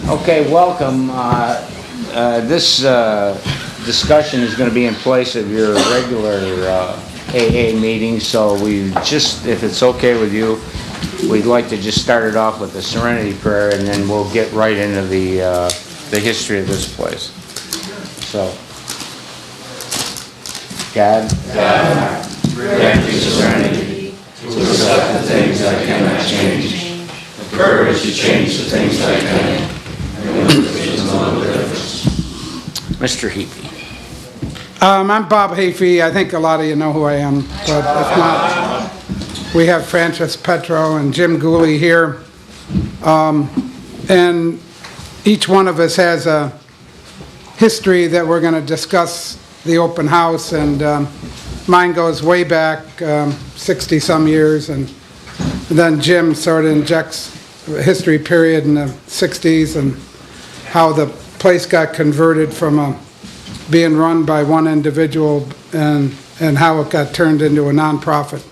Okay, welcome. This discussion is going to be in place of your regular AA meeting, so if it's okay with you, we'd like to just start it off with the Serenity Prayer, and then we'll get right into the history of this place. So, God, grant me serenity to accept the things I cannot change, the courage to change the things I can, and the vision of the difference. Mr. Heaphy. I'm Bob Heaphy. I think a lot of you know who I am, but if not, we have Francis Petro and Jim Gooley here. And each one of us has a history that we're going to discuss the open house, and mine goes way back 60-some years, and then Jim sort of injects a history period in the 60s and how the place got converted from being run by one individual and how it got turned into a nonprofit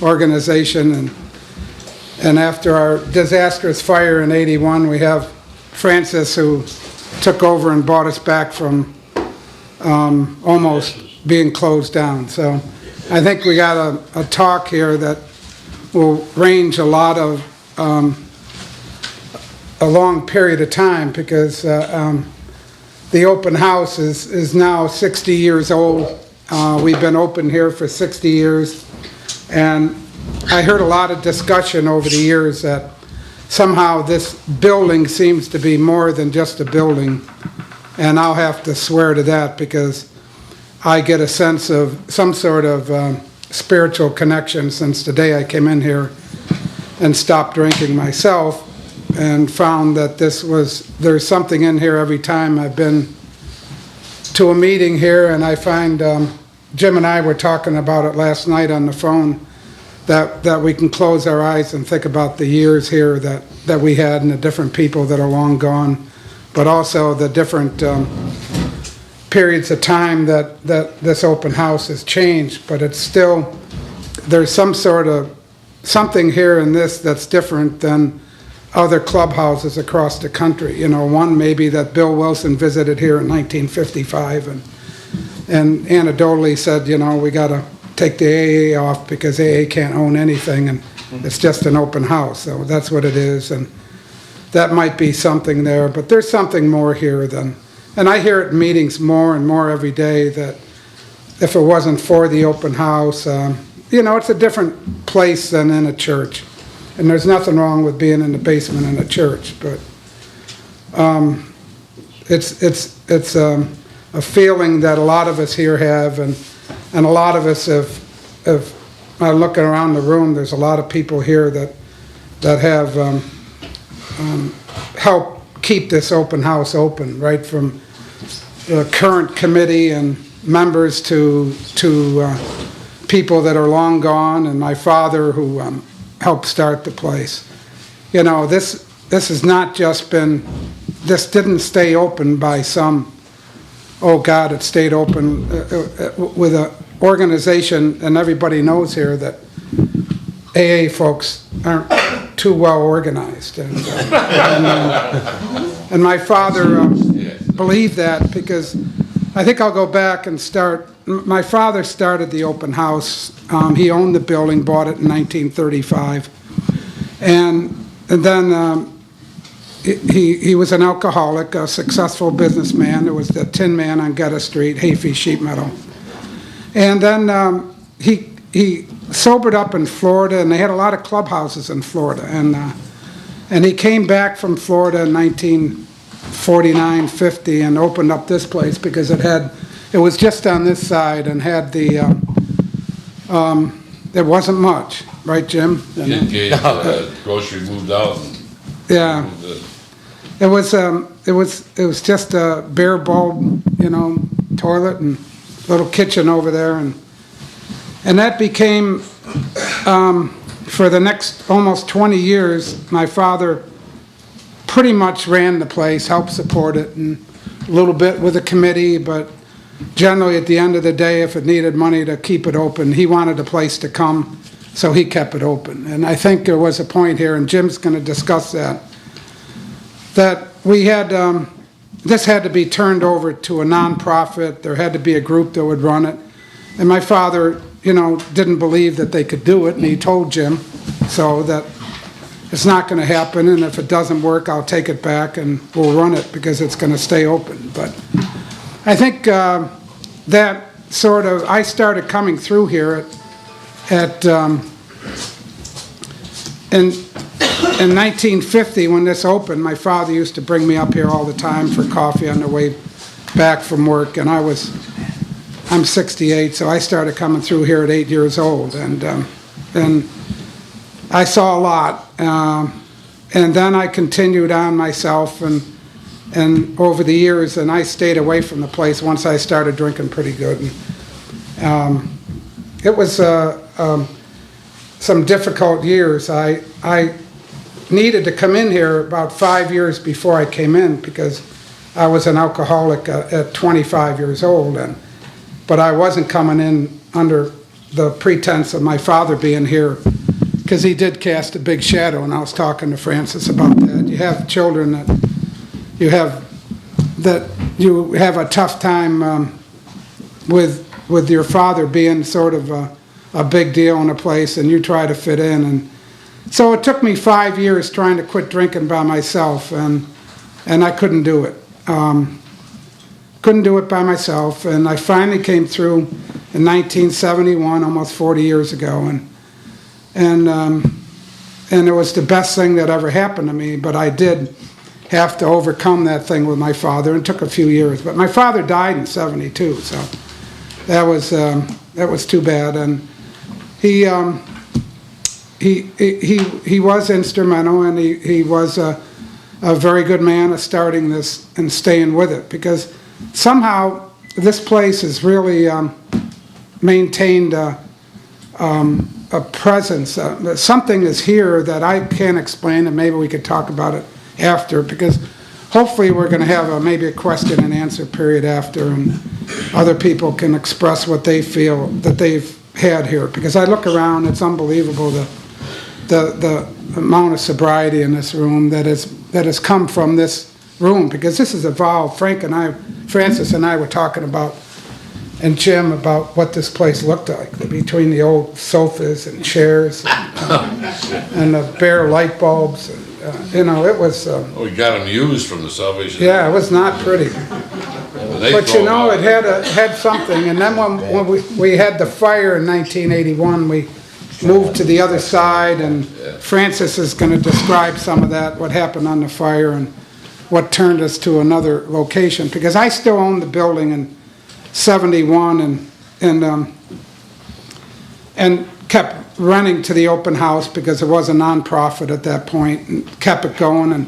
organization. And after our disastrous fire in '81, we have Francis, who took over and brought us back from almost being closed down. So I think we got a talk here that will range a lot of a long period of time, because the open house is now 60 years old. We've been open here for 60 years, and I heard a lot of discussion over the years that somehow this building seems to be more than just a building, and I'll have to swear to that, because I get a sense of some sort of spiritual connection since the day I came in here and stopped drinking myself, and found that there's something in here every time I've been to a meeting here. And I find, Jim and I were talking about it last night on the phone, that we can close our eyes and think about the years here that we had, and the different people that are long gone, but also the different periods of time that this open house has changed. But it's still, there's some sort of something here in this that's different than other clubhouses across the country. You know, one maybe that Bill Wilson visited here in 1955 and anecdotally said, you know, we got to take the AA off because AA can't own anything, and it's just an open house. So that's what it is, and that might be something there, but there's something more here than, and I hear it in meetings more and more every day, that if it wasn't for the open house, you know, it's a different place than in a church. And there's nothing wrong with being in the basement in a church, but it's a feeling that a lot of us here have, and a lot of us have looking around the room, there's a lot of people here that have helped keep this open house open, right from the current committee and members to people that are long gone, and my father, who helped start the place. You know, this has not just been, this didn't stay open by some, oh God, it stayed open with an organization, and everybody knows here that AA folks aren't too well organized. And my father believed that, because I think I'll go back and start. My father started the open house. He owned the building, bought it in 1935. And then he was an alcoholic, a successful businessman. There was the Tin Man on Getta Street, Heaphy Sheet Metal. And then he sobered up in Florida, and they had a lot of clubhouses in Florida. And he came back from Florida in 1949, 50, and opened up this place, because it was just on this side, and had there wasn't much, right, Jim? Grocery moved out. Yeah. It was just a bare bulb, you know, toilet and little kitchen over there, and that became, for the next almost 20 years, my father pretty much ran the place, helped support it, and a little bit with the committee, but generally at the end of the day, if it needed money to keep it open, he wanted a place to come, so he kept it open. And I think there was a point here, and Jim's going to discuss that we had, this had to be turned over to a nonprofit. There had to be a group that would run it. And my father, you know, didn't believe that they could do it, and he told Jim, so that it's not gonna happen, and if it doesn't work, I'll take it back and we'll run it because it's gonna stay open. But I think that sort of, I started coming through here in 1950, when this opened. My father used to bring me up here all the time for coffee on the way back from work, and I'm 68, so I started coming through here at 8 years old, and I saw a lot, and then I continued on myself, and over the years, and I stayed away from the place once I started drinking pretty good. And, it was some difficult years. I needed to come in here about 5 years before I came in because I was an alcoholic at 25 years old, but I wasn't coming in under the pretense of my father being here, because he did cast a big shadow, and I was talking to Francis about that. You have children that you have a tough time with your father being sort of a big deal in a place, and you try to fit in. And so it took me 5 years trying to quit drinking by myself, and I couldn't do it. Couldn't do it by myself, and I finally came through in 1971, almost 40 years ago, and it was the best thing that ever happened to me. But I did have to overcome that thing with my father, and it took a few years. But my father died in 72, so that was too bad. And he was instrumental, and he was a very good man at starting this and staying with it, because somehow this place has really maintained a presence. Something is here that I can't explain, and maybe we could talk about it after, because hopefully we're going to have maybe a question and answer period after, and other people can express what they feel that they've had here. Because I look around, it's unbelievable the amount of sobriety in this room that has come from this room, because this has evolved. Francis and I were talking about, and Jim, about what this place looked like, between the old sofas and chairs and the bare light bulbs. And, it was... We got them used from the Salvation. Yeah, it was not pretty. But it had something. And then when we had the fire in 1981, we moved to the other side, and Francis is going to describe some of that, what happened on the fire and what turned us to another location. Because I still owned the building in 71 and kept running to the open house because it was a nonprofit at that point, and kept it going. And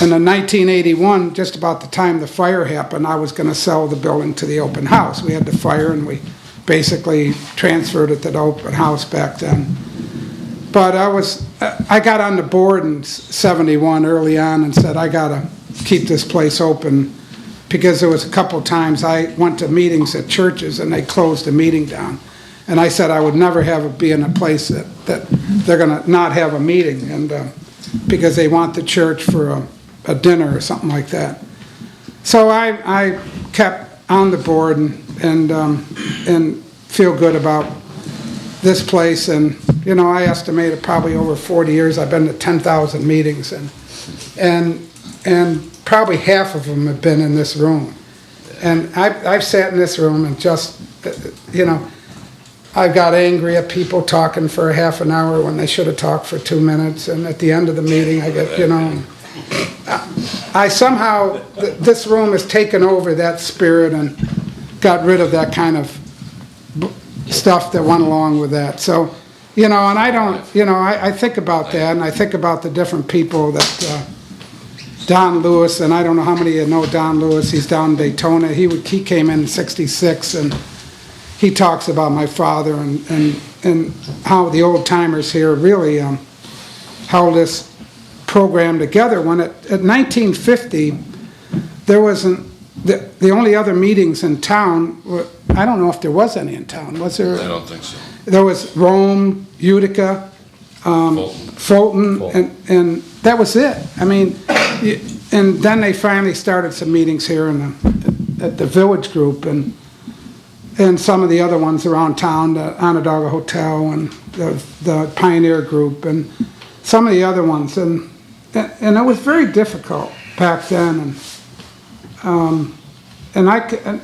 in 1981, just about the time the fire happened, I was going to sell the building to the open house. We had the fire, and we basically transferred it to the open house back then. But I got on the board in 71 early on and said, I got to keep this place open, because there was a couple times I went to meetings at churches and they closed the meeting down. And I said I would never be in a place that they're going to not have a meeting, and because they want the church for a dinner or something like that. So I kept on the board and feel good about this place. And I estimated probably over 40 years I've been to 10,000 meetings, and probably half of them have been in this room. And I've sat in this room and just I got angry at people talking for a half an hour when they should have talked for 2 minutes, and at the end of the meeting I get, I somehow, this room has taken over that spirit and got rid of that kind of stuff that went along with that. So, and I don't, I think about that, and I think about the different people that, Don Lewis, and I don't know how many of you know Don Lewis. He's down in Daytona. He came in 66, and he talks about my father and how the old timers here really held this program together. When at 1950, there wasn't the only other meetings in town. I don't know if there was any in town. Was there? I don't think so. There was Rome, Utica, Fulton, and that was it. I mean, and then they finally started some meetings here at the Village Group and some of the other ones around town, the Onondaga Hotel and the Pioneer Group and some of the other ones. And it was very difficult back then. And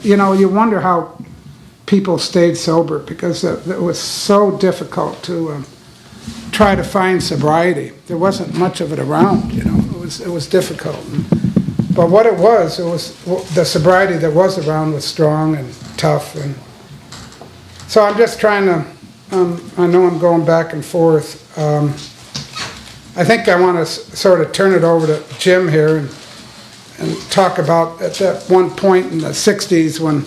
you wonder how people stayed sober, because it was so difficult to try to find sobriety. There wasn't much of it around, it was difficult. But what it was the sobriety that was around was strong and tough. And so I'm just trying to, I know I'm going back and forth. I think I want to sort of turn it over to Jim here and talk about at that one point in the 60s when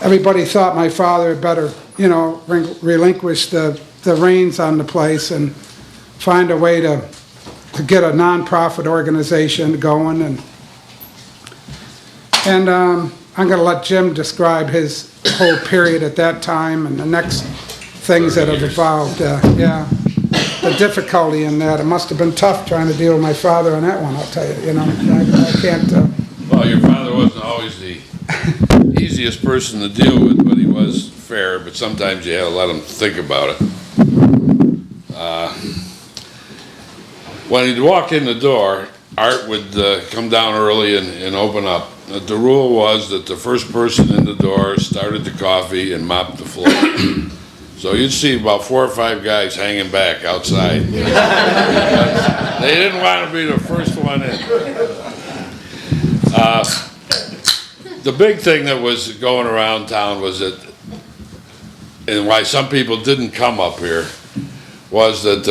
everybody thought my father had better, relinquish the reins on the place and find a way to get a nonprofit organization going. And I'm going to let Jim describe his whole period at that time and the next things that have evolved. The difficulty in that. It must have been tough trying to deal with my father on that one, I'll tell you. I can't... Well, your father wasn't always the easiest person to deal with, but he was fair, but sometimes you had to let him think about it. When he'd walk in the door, Art would come down early and open up. The rule was that the first person in the door started the coffee and mopped the floor. So you'd see about 4 or 5 guys hanging back outside. They didn't want to be the first one in. The big thing that was going around town was that, and why some people didn't come up here, was that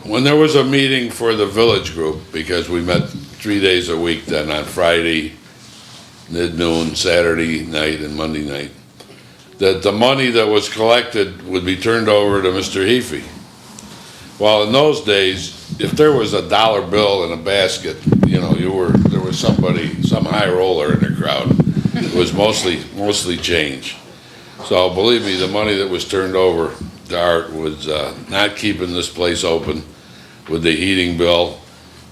when there was a meeting for the Village Group, because we met 3 days a week then, on Friday, mid-noon, Saturday night, and Monday night, that the money that was collected would be turned over to Mr. Heafy. Well, in those days, if there was a dollar bill in a basket, there was some high roller in the crowd. It was mostly change. So believe me, the money that was turned over to Art was not keeping this place open with the heating bill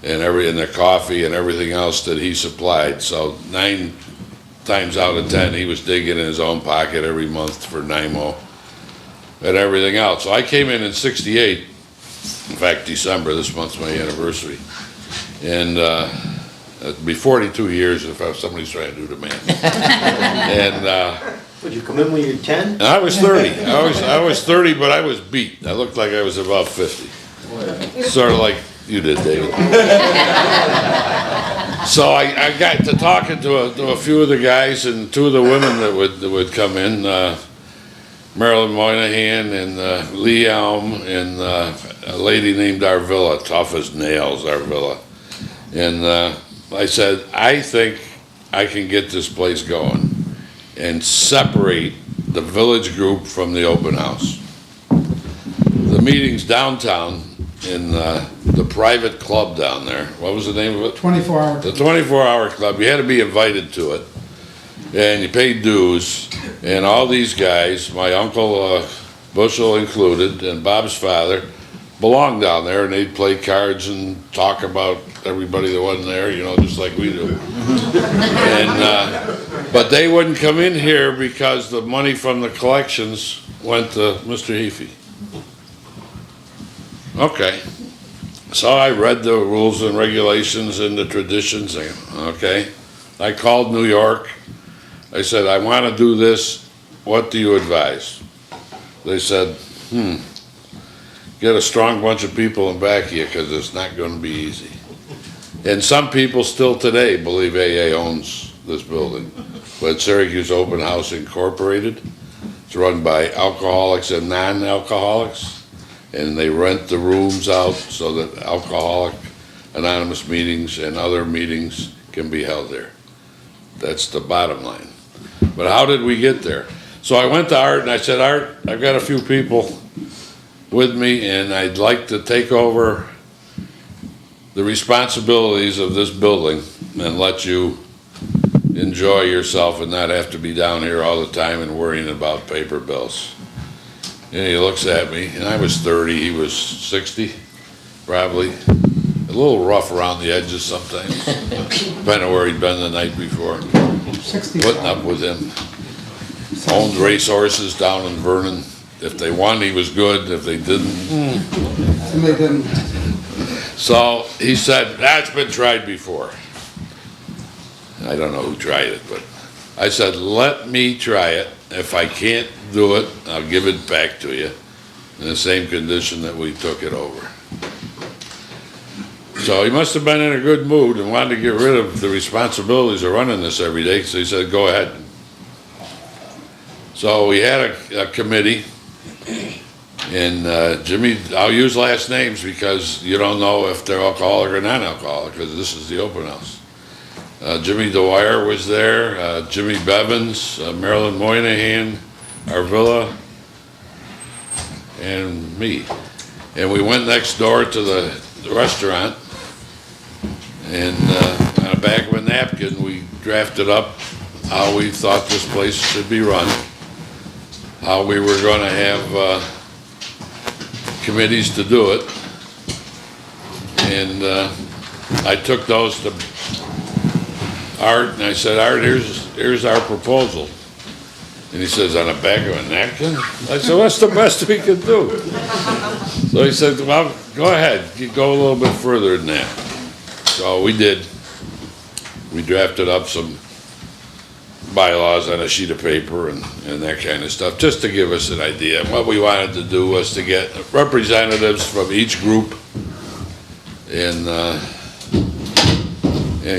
and the coffee and everything else that he supplied. So 9 times out of 10, he was digging in his own pocket every month for NIMO and everything else. So I came in '68, in fact, December, this month's my anniversary. And it'd be 42 years if somebody's trying to do the math. And Would you come in when you're 10? and I was 30. I was 30, but I was beat. I looked like I was about 50. Sort of like you did, David. So I got to talking to a few of the guys and 2 of the women that would come in, Marilyn Moynihan and Lee Elm and a lady named Arvilla, tough as nails, Arvilla. And I said, I think I can get this place going and separate the Village Group from the open house. The meetings downtown in the private club down there, what was the name of it? 24-hour. The 24-hour club, you had to be invited to it, and you paid dues, and all these guys, my uncle Bushel included, and Bob's father, belonged down there, and they'd play cards and talk about everybody that wasn't there, just like we do. But they wouldn't come in here because the money from the collections went to Mr. Heafy. Okay. So I read the rules and regulations and the traditions. Okay. I called New York. I said, I want to do this. What do you advise? They said, get a strong bunch of people in back here because it's not going to be easy. And some people still today believe AA owns this building. But Syracuse Open House Incorporated, it's run by alcoholics and non-alcoholics. And they rent the rooms out so that Alcoholic Anonymous meetings and other meetings can be held there. That's the bottom line. But how did we get there? So I went to Art and I said, Art, I've got a few people with me and I'd like to take over the responsibilities of this building and let you enjoy yourself and not have to be down here all the time and worrying about paper bills. And he looks at me, and I was 30, he was 60, probably, at little rough around the edges sometimes. Depending on where he'd been the night before. 60. Putting up with him. Owned race horses down in Vernon. If they won, he was good. If they didn't. And they didn't. So he said, that's been tried before. I don't know who tried it, but I said, let me try it. If I can't do it, I'll give it back to you in the same condition that we took it over. So he must have been in a good mood and wanted to get rid of the responsibilities of running this every day, so he said, go ahead. So we had a committee, and Jimmy, I'll use last names because you don't know if they're alcoholic or non-alcoholic, because this is the open house. Jimmy Dwyer was there, Jimmy Bevins, Marilyn Moynihan, Arvilla, and me. And we went next door to the restaurant, and on the back of a napkin, we drafted up how we thought this place should be run, how we were going to have committees to do it. And I took those to Art, and I said, Art, here's our proposal. And he says, on the back of a napkin? I said, what's the best we can do? So he said, well, go ahead, you go a little bit further than that. So we did. We drafted up some bylaws on a sheet of paper and that kind of stuff, just to give us an idea. And what we wanted to do was to get representatives from each group and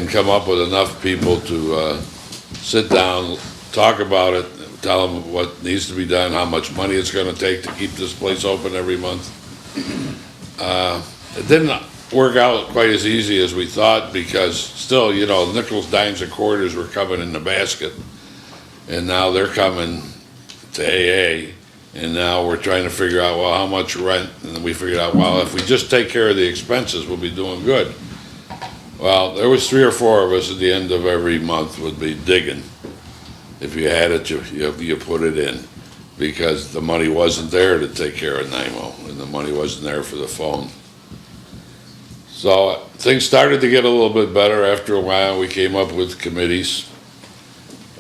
come up with enough people to sit down, talk about it, tell them what needs to be done, how much money it's going to take to keep this place open every month. It didn't work out quite as easy as we thought, because still, you know, nickels, dimes, and quarters were coming in the basket, and now they're coming to AA, and now we're trying to figure out, well, how much rent, and then we figured out, well, if we just take care of the expenses, we'll be doing good. Well, there was 3 or 4 of us at the end of every month would be digging. If you had it, you put it in, because the money wasn't there to take care of NIMO, and the money wasn't there for the phone. So things started to get a little bit better after a while. We came up with committees,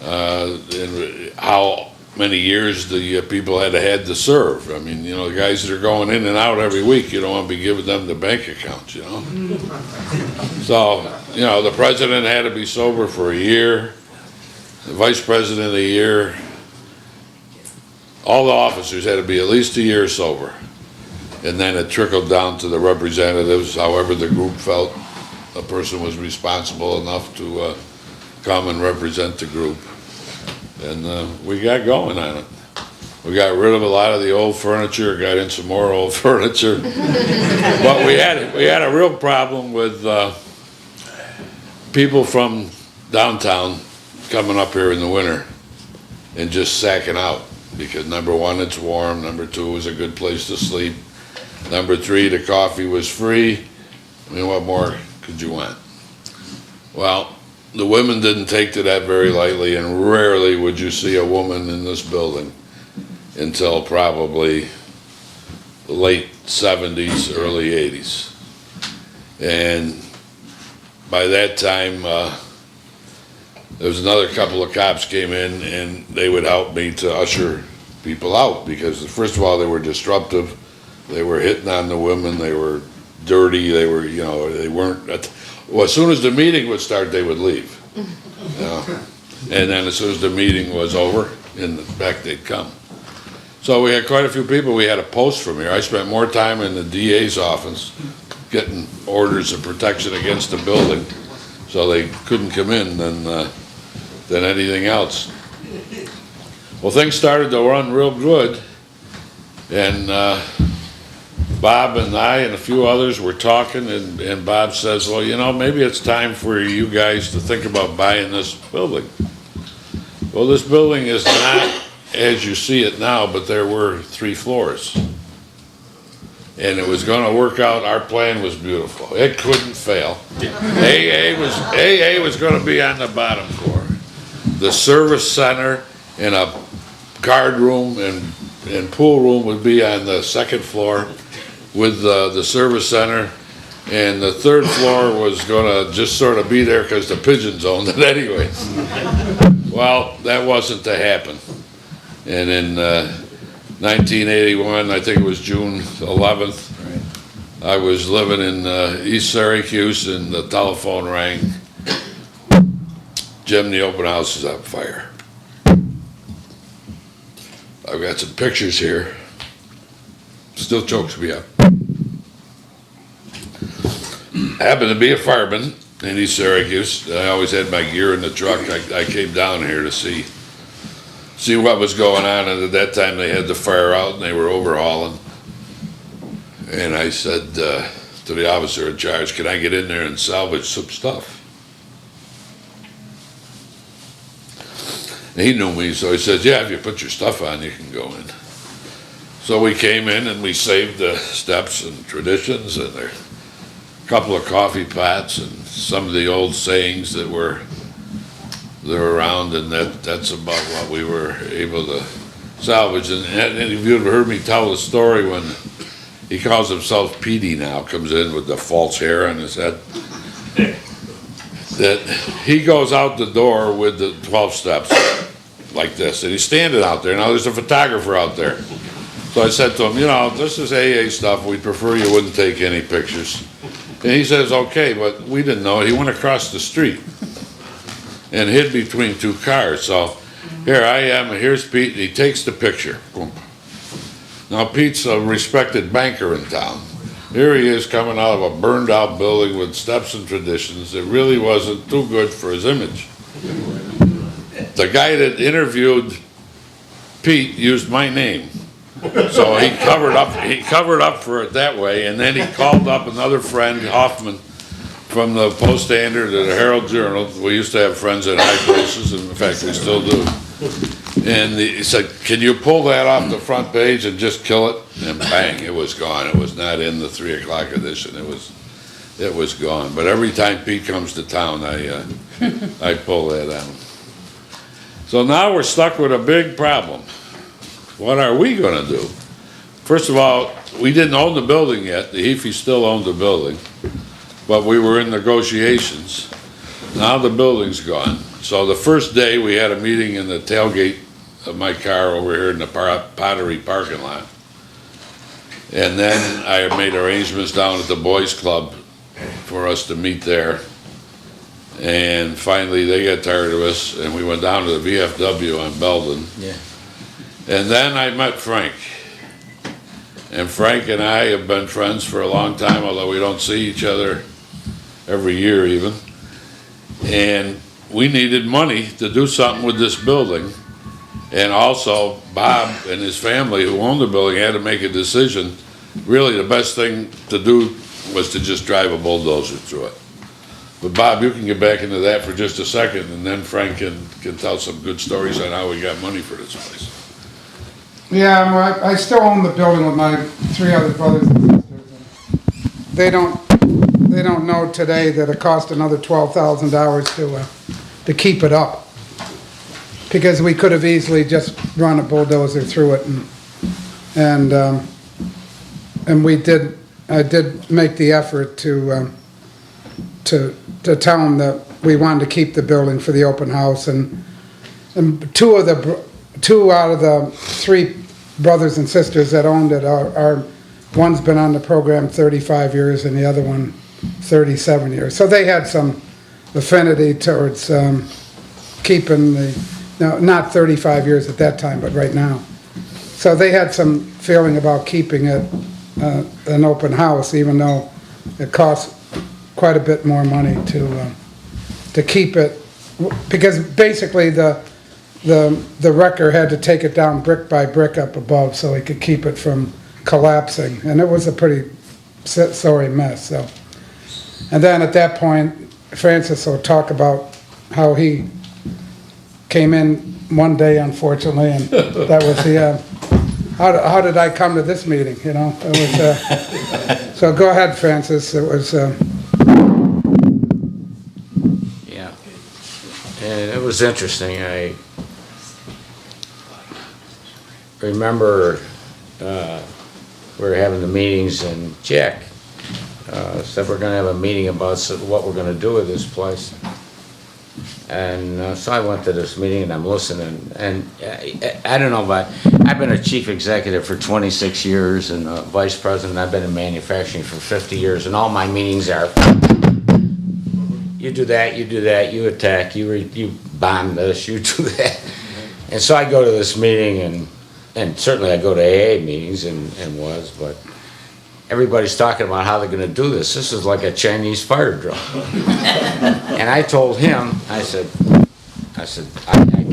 and how many years the people had to serve. I mean, you know, the guys that are going in and out every week, you don't want to be giving them the bank accounts, you know? So, you know, the president had to be sober for a year, the vice president a year, all the officers had to be at least a year sober. And then it trickled down to the representatives, however the group felt a person was responsible enough to come and represent the group. And we got going on it. We got rid of a lot of the old furniture, got in some more old furniture. But we had a real problem with people from downtown coming up here in the winter and just sacking out. Because number 1, it's warm. Number 2, it was a good place to sleep. Number 3, the coffee was free. I mean, what more could you want? Well, the women didn't take to that very lightly, and rarely would you see a woman in this building until probably the late 70s, early 80s. And by that time, there was another couple of cops came in, and they would help me to usher people out, because first of all, they were disruptive. They were hitting on the women. They were dirty. They were, you know, they weren't. Well, as soon as the meeting would start, they would leave. You know? And then as soon as the meeting was over, back they'd come. So we had quite a few people. We had a post from here. I spent more time in the DA's office getting orders of protection against the building, so they couldn't come in than anything else. Well, things started to run real good, and Bob and I and a few others were talking, and Bob says, well, you know, maybe it's time for you guys to think about buying this building. Well, this building is not as you see it now, but there were 3 floors. And it was going to work out. Our plan was beautiful. It couldn't fail. AA was going to be on the bottom floor. The service center and a card room and pool room would be on the 2nd floor, with the service center And the third floor was gonna just sort of be there because the pigeons owned it anyway. Well, that wasn't to happen. And in 1981, I think it was June 11th, I was living in East Syracuse and the telephone rang. Jim, the open house is on fire. I've got some pictures here. Still chokes me up. I happened to be a fireman in East Syracuse. I always had my gear in the truck. I came down here to see what was going on, and at that time they had the fire out and they were overhauling. And I said to the officer in charge, can I get in there and salvage some stuff? And he knew me, so he said, yeah, if you put your stuff on, you can go in. So we came in and we saved the steps and traditions and a couple of coffee pots and some of the old sayings that were around, and that's about what we were able to salvage. And if you'd heard me tell the story when he calls himself Petey now, comes in with the false hair on his head, that he goes out the door with the 12 steps like this, and he's standing out there. Now there's a photographer out there. So I said to him, you know, this is AA stuff. We'd prefer you wouldn't take any pictures. And he says, okay, but we didn't know it. He went across the street and hid between two cars. So here I am, and here's Pete, and he takes the picture. Boom. Now Pete's a respected banker in town. Here he is coming out of a burned out building with steps and traditions that really wasn't too good for his image. The guy that interviewed Pete used my name. So he covered up for it that way, and then he called up another friend, Hoffman, from the Post-Standard and the Herald Journal. We used to have friends at high places, and in fact we still do. And he said, can you pull that off the front page and just kill it? And bang, it was gone. It was not in the 3 o'clock edition. It was gone. But every time Pete comes to town, I pull that out. So now we're stuck with a big problem. What are we gonna do? First of all, we didn't own the building yet. The Heafy still owned the building, but we were in negotiations. Now the building's gone. So the first day we had a meeting in the tailgate of my car over here in the Pottery parking lot. And then I made arrangements down at the Boys Club for us to meet there. And finally they got tired of us and we went down to the VFW on Belden. Yeah. And then I met Frank. And Frank and I have been friends for a long time, although we don't see each other every year even. And we needed money to do something with this building. And also Bob and his family who owned the building had to make a decision. Really the best thing to do was to just drive a bulldozer through it. But Bob, you can get back into that for just a second, and then Frank can tell some good stories on how we got money for this place. Yeah, well, I still own the building with my 3 other brothers and sisters. They don't know today that it cost another $12,000 to keep it up. Because we could have easily just run a bulldozer through it and I did make the effort to tell them that we wanted to keep the building for the open house, and two out of the 3 brothers and sisters that owned it are one's been on the program 35 years and the other one 37 years. So they had some affinity towards keeping not 35 years at that time, but right now. So they had some feeling about keeping it an open house, even though it costs quite a bit more money to keep it, because basically the wrecker had to take it down brick by brick up above so he could keep it from collapsing, and it was a pretty sorry mess. So, and then at that point, Francis will talk about how he came in one day, unfortunately, and that was the how did I come to this meeting? You know, it was. So go ahead, Francis. It was. Yeah, and it was interesting. I remember we were having the meetings, and Jack said we're gonna have a meeting about what we're gonna do with this place. And so I went to this meeting and I'm listening, and I don't know, but I've been a chief executive for 26 years and a vice president. I've been in manufacturing for 50 years, and all my meetings are, you do that, you attack, you bomb this, you do that. And so I go to this meeting, and certainly I go to AA meetings and but everybody's talking about how they're gonna do this. This is like a Chinese fire drill. And I told him, I said, I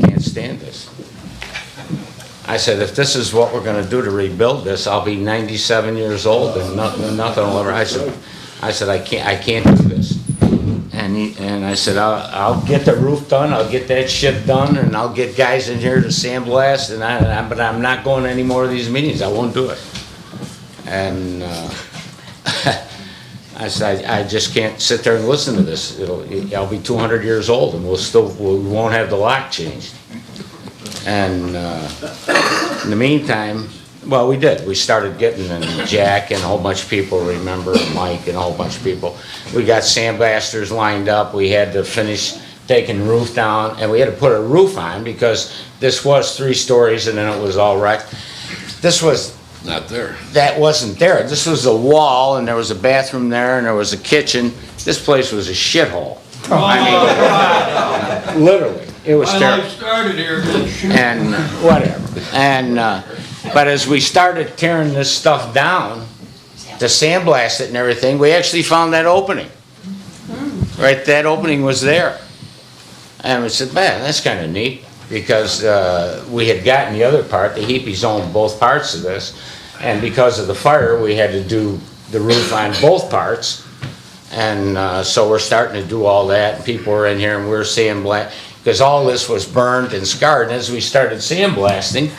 can't stand this. I said, if this is what we're gonna do to rebuild this, I'll be 97 years old and nothing will ever, I said, I can't do this. And I said, I'll get the roof done, I'll get that shit done, and I'll get guys in here to sandblast, but I'm not going to any more of these meetings, I won't do it. And I said, I just can't sit there and listen to this. I'll be 200 years old and we won't have the lock changed. And in the meantime, well, we did. We started getting, and Jack and a whole bunch of people, remember, Mike and a whole bunch of people. We got sandblasters lined up. We had to finish taking the roof down, and we had to put a roof on because this was 3 stories and then it was all wrecked. This was Not there. that wasn't there. This was a wall, and there was a bathroom there, and there was a kitchen. This place was a shithole. I mean, literally, it was My terrible. life started here, didn't it? And whatever. And but as we started tearing this stuff down to sandblast it and everything, we actually found that opening. Right, that opening was there. And we said, man, that's kind of neat, because we had gotten the other part. The Heapies owned both parts of this, and because of the fire, we had to do the roof on both parts. And so we're starting to do all that, and people were in here, and we were sandblasting, because all this was burned and scarred. And as we started sandblasting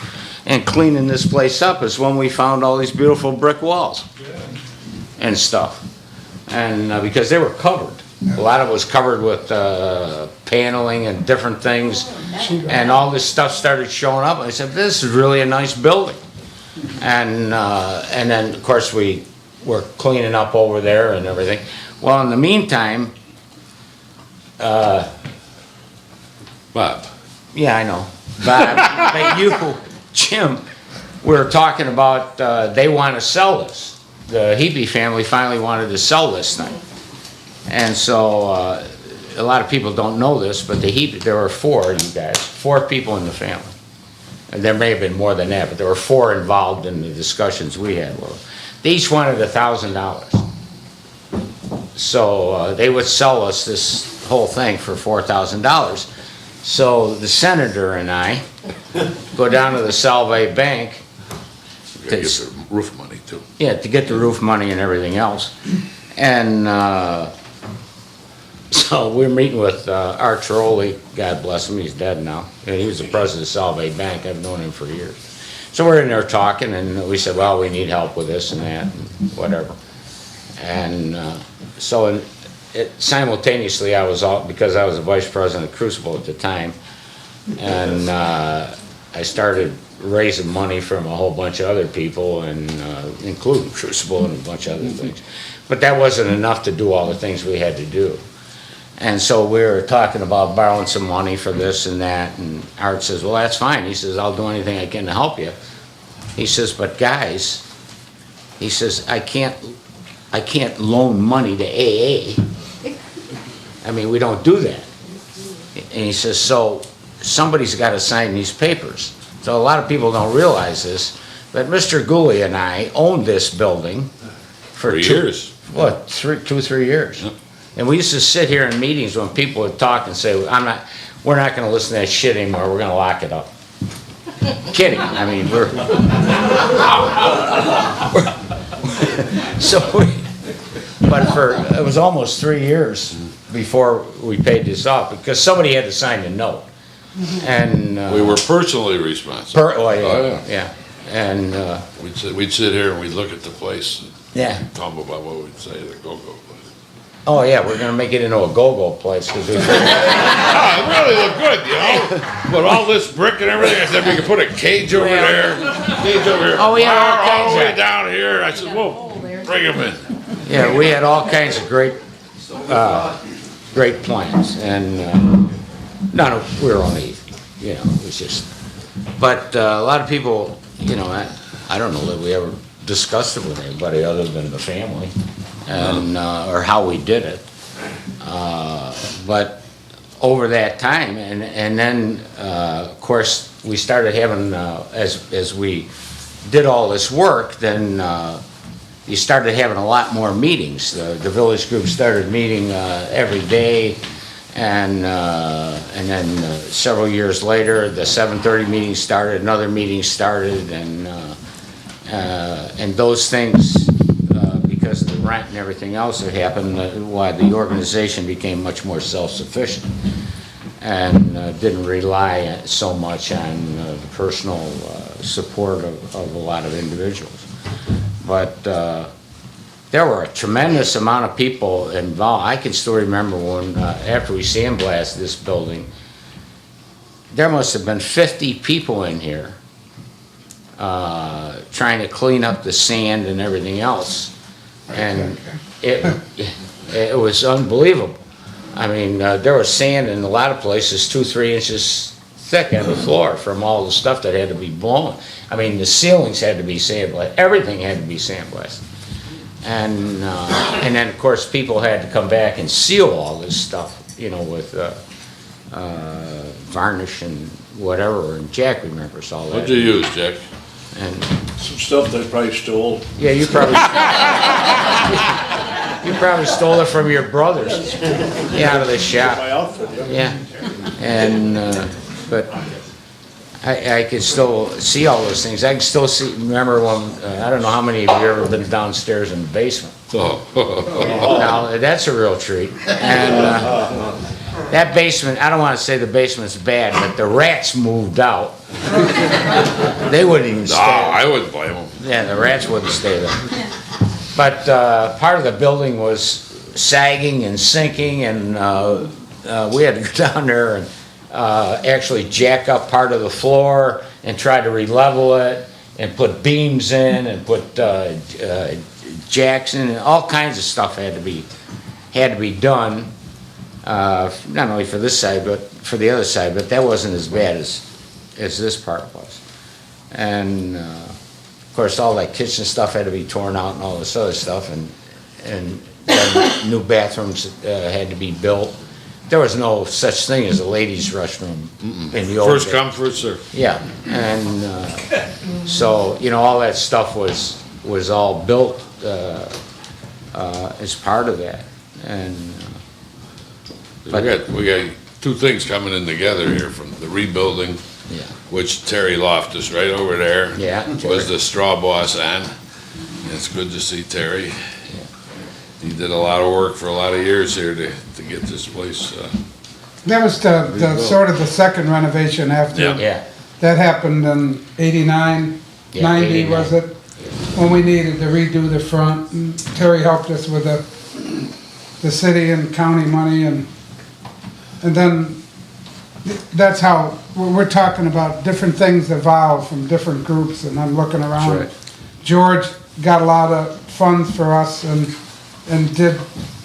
and cleaning this place up is when we found all these beautiful brick walls and stuff. And because they were covered. A lot of it was covered with paneling and different things, and all this stuff started showing up. And I said, "This is really a nice building." And then of course we were cleaning up over there and everything. Well, in the meantime, Bob, yeah, I know, but you, Jim, we were talking about they want to sell this. The Heapy family finally wanted to sell this thing. And so, a lot of people don't know this, but there were 4 people in the family. And there may have been more than that, but there were 4 involved in the discussions we had with them. They each wanted $1,000. So, they would sell us this whole thing for $4,000. So, the senator and I go down to the Salve Bank. you gotta get the roof money too. Yeah, to get the roof money and everything else. And so we're meeting with Art Trolley, God bless him, he's dead now. And he was the president of Salve Bank, I've known him for years. So we're in there talking, and we said, well, we need help with this and that, and whatever. And so simultaneously, because I was the vice president of Crucible at the time, and I started raising money from a whole bunch of other people, and including Crucible and a bunch of other things. But that wasn't enough to do all the things we had to do. And so we were talking about borrowing some money for this and that, and Art says, well, that's fine. He says, I'll do anything I can to help you. He says, but guys, he says, I can't loan money to AA. I mean, we don't do that. And he says, so somebody's got to sign these papers. So a lot of people don't realize this, but Mr. Gooley and I owned this building for 3 years. What, 2-3 years? Yep. And we used to sit here in meetings when people would talk and say, we're not gonna listen to that shit anymore, we're gonna lock it up. Kidding, I mean, it was almost 3 years before we paid this off, because somebody had to sign the note. And, We were personally responsible. yeah, and, We'd sit here and we'd look at the place and yeah. talk about what we'd say, the go-go place. Oh, yeah, we're gonna make it into a go-go place, because we Oh, it really looked good, you know? But all this brick and everything, I said, we could put a cage over there, cage over here. Oh, yeah, all all the way kinds of- down here. I said, whoa. bring them in. Yeah, we had all kinds of great plans, and none of, we were only, it was just, but a lot of people, I don't know that we ever discussed it with anybody other than the family, and, or how we did it. But over that time, and then, of course, we started having, as we did all this work, then you started having a lot more meetings. The village group started meeting every day, and then several years later, the 7:30 meeting started, another meeting started, and those things, because of the rent and everything else that happened, why the organization became much more self-sufficient and didn't rely so much on the personal support of a lot of individuals. But there were a tremendous amount of people involved. I can still remember when, after we sandblasted this building, there must have been 50 people in here trying to clean up the sand and everything else. And it was unbelievable. I mean, there was sand in a lot of places 2-3 inches thick on the floor from all the stuff that had to be blown. I mean, the ceilings had to be sandblasted. Everything had to be sandblasted. And then, of course, people had to come back and seal all this stuff, with varnish and whatever. And Jack remembers all that. What'd you use, Jack? And Some stuff they probably stole. yeah, you probably stole it from your brothers. Yeah, out of the shop. My outfit, yeah. Yeah, and, but I can still see all those things. I can still remember when, I don't know how many of you have ever been downstairs in the basement. Oh, Now, that's a real treat. And that basement, I don't want to say the basement's bad, but the rats moved out. They wouldn't even no, stay. I wouldn't blame them. Yeah, the rats wouldn't stay there. But part of the building was sagging and sinking, and we had to go down there and actually jack up part of the floor and try to re-level it and put beams in and put jacks in, and all kinds of stuff had to be done. Not only for this side, but for the other side. But that wasn't as bad as this part was. And of course, all that kitchen stuff had to be torn out and all this other stuff, and then new bathrooms had to be built. There was no such thing as a ladies' restroom in the old First days. come, first served. Yeah, and so all that stuff was all built as part of that, and We got two things coming in together here from the rebuilding, yeah, which Terry Loftus, right over there, Yeah, Terry. was the straw boss on. It's good to see Terry. He did a lot of work for a lot of years here to get this place. That was the sort of the second renovation after. Yeah. yeah, That happened in 89, Yeah, 90, 89. was it? When we needed to redo the front. And Terry helped us with the city and county money, and then that's how, we're talking about different things evolve from different groups, and I'm looking around. That's George got a lot of funds for us and did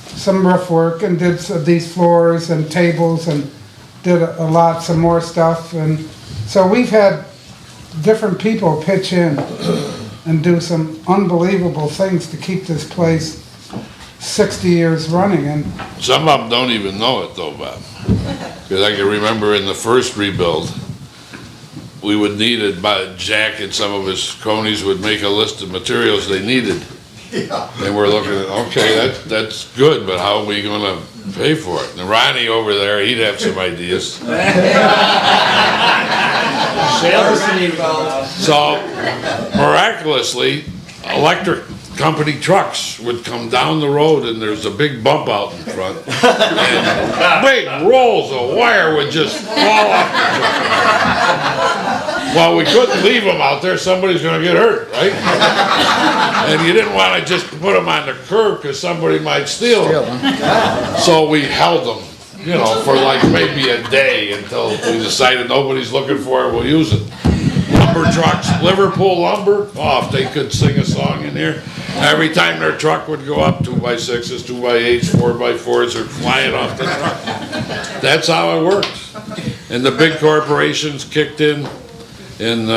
some roof work and did these floors and tables and did some more stuff. And so we've had different people pitch in and do some unbelievable things to keep this place 60 years running. And Some of them don't even know it though, Bob. Because I can remember in the first rebuild, we would need it, but Jack and some of his cronies would make a list of materials they needed. And we're looking at, okay, that's good, but how are we gonna pay for it? And Ronnie over there, he'd have some ideas. So miraculously, electric company trucks would come down the road and there's a big bump out in front. And big rolls of wire would just fall off the truck. Well, we couldn't leave them out there, somebody's gonna get hurt, right? And you didn't wanna just put them on the curb because somebody might steal them. So we held them, for like maybe a day until we decided nobody's looking for it, we'll use it. Lumber trucks, Liverpool lumber, oh, if they could sing a song in here. Every time their truck would go up, 2x6s, 2x8s, 4x4s are flying off the truck. That's how it works. And the big corporations kicked in, and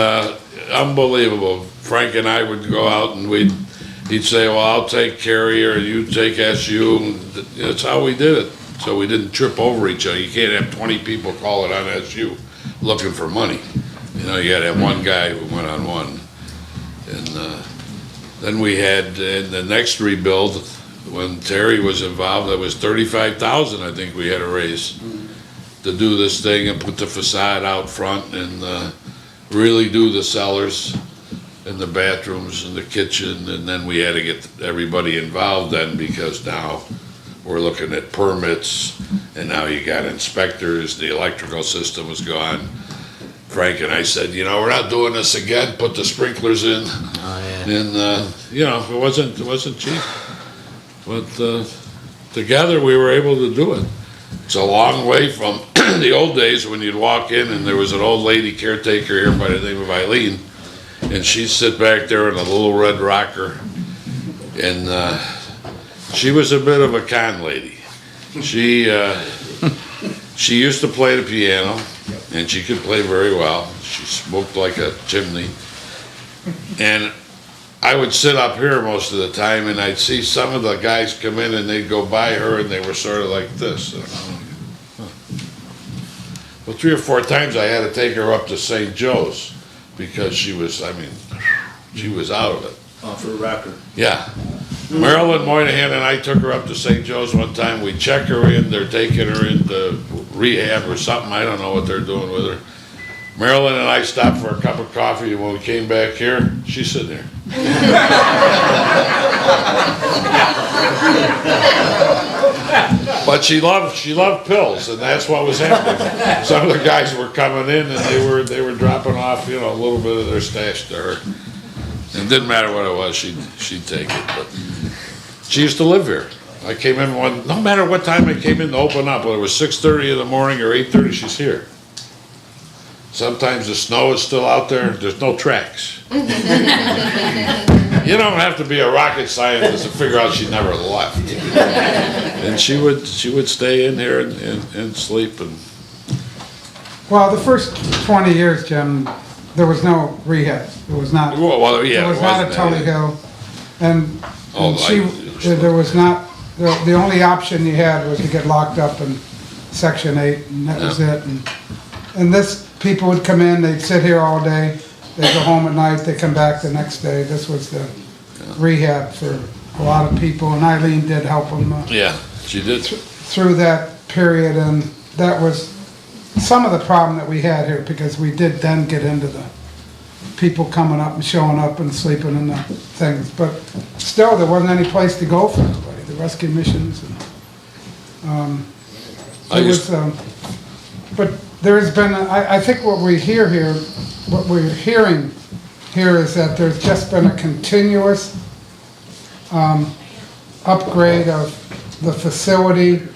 unbelievable. Frank and I would go out and he'd say, well, I'll take carrier, you take SU, and that's how we did it. So we didn't trip over each other. You can't have 20 people calling on SU looking for money. You know, you gotta have one guy who went on one. And then we had, in the next rebuild, when Terry was involved, that was 35,000, I think we had to raise to do this thing and put the facade out front and really do the cellars and the bathrooms and the kitchen. And then we had to get everybody involved then, because now we're looking at permits, and now you got inspectors, the electrical system was gone. Frank and I said, you know, we're not doing this again, put the sprinklers in. Oh, yeah. And, you know, it wasn't cheap. But together we were able to do it. It's a long way from the old days when you'd walk in and there was an old lady caretaker here by the name of Eileen, and she'd sit back there in a little red rocker, and she was a bit of a con lady. She used to play the piano, and she could play very well. She smoked like a chimney. And I would sit up here most of the time, and I'd see some of the guys come in, and they'd go by her, and they were sort of like this. And I'm like, huh. Well, 3 or 4 times I had to take her up to St. Joe's, because she was, I mean, she was out of it. For a rocker. Yeah. Marilyn Moynihan and I took her up to St. Joe's one time. We check her in, they're taking her into rehab or something. I don't know what they're doing with her. Marilyn and I stopped for a cup of coffee, and when we came back here, she's sitting there. But she loved pills, and that's what was happening. Some of the guys were coming in, and they were dropping off, you know, a little bit of their stash to her. And it didn't matter what it was, she'd take it. But she used to live here. I came in no matter what time I came in to open up, whether it was 6:30 in the morning or 8:30, she's here. Sometimes the snow is still out there, there's no tracks. You don't have to be a rocket scientist to figure out she never left. And she would stay in here and sleep. And Well, the first 20 years, Jim, there was no rehab. It was not. well, yeah, It was not a Tully Hill, and Oh, there was not, the only option you had was to get locked up in Section 8, and that was it. And this, people would come in, they'd sit here all day, they'd go home at night, they come back the next day. This was the rehab for a lot of people, and Eileen did help them yeah, she did. through that period, and that was some of the problem that we had here, because we did then get into the people coming up and showing up and sleeping in the things, but still, there wasn't any place to go for everybody, the rescue missions, and, but there's been, I think what we hear here, what we're hearing here is that there's just been a continuous upgrade of the facility,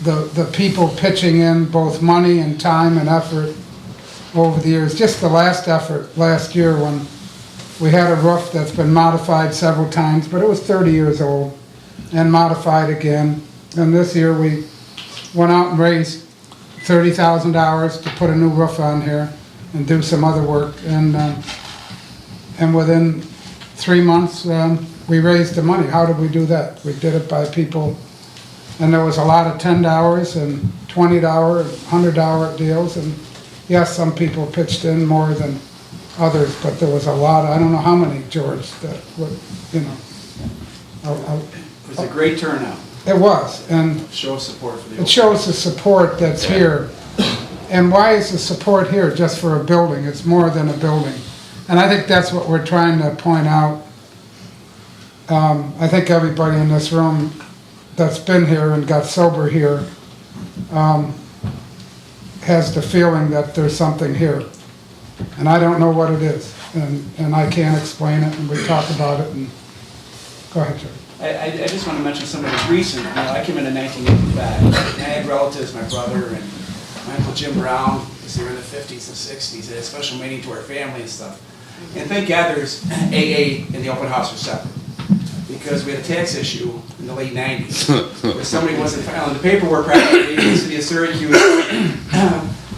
the people pitching in both money and time and effort over the years. Just the last effort, last year, when we had a roof that's been modified several times, but it was 30 years old, and modified again. And this year we went out and raised $30,000 to put a new roof on here and do some other work. And within 3 months, we raised the money. How did we do that? We did it by people, and there was a lot of $10 and $20 and $100 deals, and yes, some people pitched in more than others, but there was a lot, I don't know how many, George, that would, you know. It was a great turnout. It was, and Show support for the. it shows the support that's here. And why is the support here just for a building? It's more than a building. And I think that's what we're trying to point out. I think everybody in this room that's been here and got sober here has the feeling that there's something here. And I don't know what it is, and I can't explain it, and we talk about it, and go ahead, Joe. I just want to mention something recent. You know, I came in 1985, and I had relatives, my brother and my Uncle Jim Brown, because they were in the 50s and 60s, they had a special meeting to our family and stuff. And thank God there's AA and the open house are separate. because we had a tax issue in the late 90s. Where somebody wasn't filing the paperwork properly, the city of Syracuse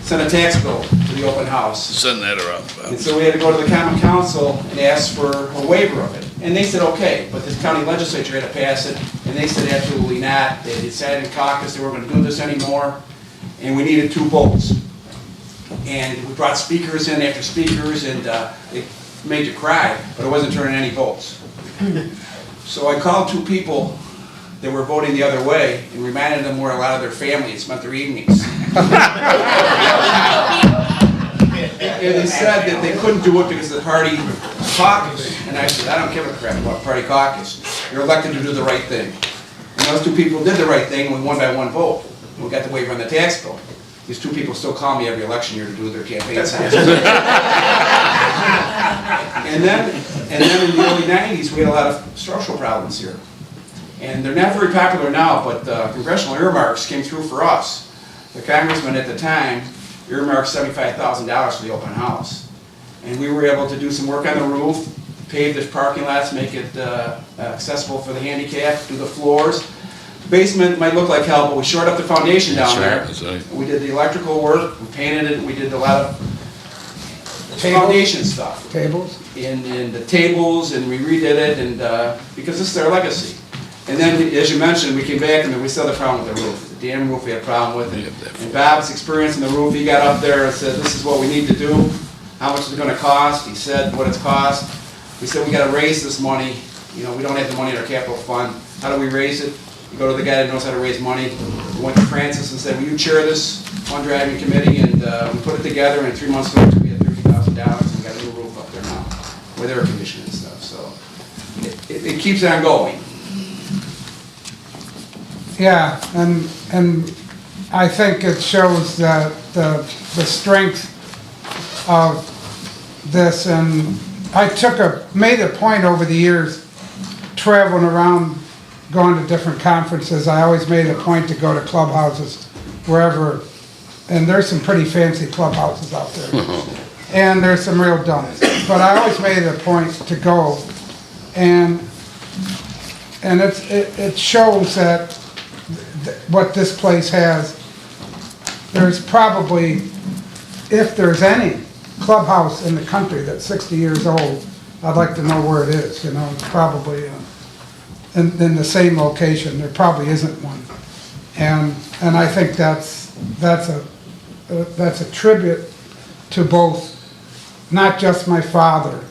sent a tax bill to the open house. Send that around. And so we had to go to the common council and ask for a waiver of it. And they said, okay, but the county legislature had to pass it, and they said absolutely not. They decided in caucus they weren't gonna do this anymore, and we needed 2 votes. And we brought speakers in after speakers, and it made you cry, but it wasn't turning any votes. So I called 2 people that were voting the other way and reminded them where a lot of their families spent their evenings. And they said that they couldn't do it because of the party caucus. And I said, I don't give a crap about party caucus. You're elected to do the right thing. And those 2 people did the right thing, and we won by 1 vote. And we got the waiver on the tax bill. These 2 people still call me every election year to do their campaign signs. And then in the early 90s, we had a lot of structural problems here. And they're not very popular now, but congressional earmarks came through for us. The congressman at the time earmarked $75,000 for the open house. And we were able to do some work on the roof, pave the parking lots, make it accessible for the handicapped, do the floors. The basement might look like hell, but we shored up the foundation down there. That's right. We did the electrical work, we painted it, we did a lot of foundation stuff. Tables? In the tables, and we redid it, and because this is our legacy. And then, as you mentioned, we came back and then we saw the problem with the roof. The damn roof we had a problem with. And Bob's experience in the roof, he got up there and said, this is what we need to do. How much is it gonna cost? He said what it's cost. We said, we gotta raise this money. You know, we don't have the money in our capital fund. How do we raise it? We go to the guy that knows how to raise money. We went to Francis and said, will you chair this fund driving committee? And we put it together, and in 3 months later, we had $30,000, and we got a new roof up there now with air conditioning and stuff. So it keeps on going. Yeah, and I think it shows that the strength of this, and I made a point over the years traveling around, going to different conferences. I always made a point to go to clubhouses wherever, and there's some pretty fancy clubhouses out there. And there's some real dumps. But I always made it a point to go, and it shows that what this place has. There's probably, if there's any clubhouse in the country that's 60 years old, I'd like to know where it is, you know, probably in the same location. There probably isn't one. And I think that's a tribute to both, not just my father,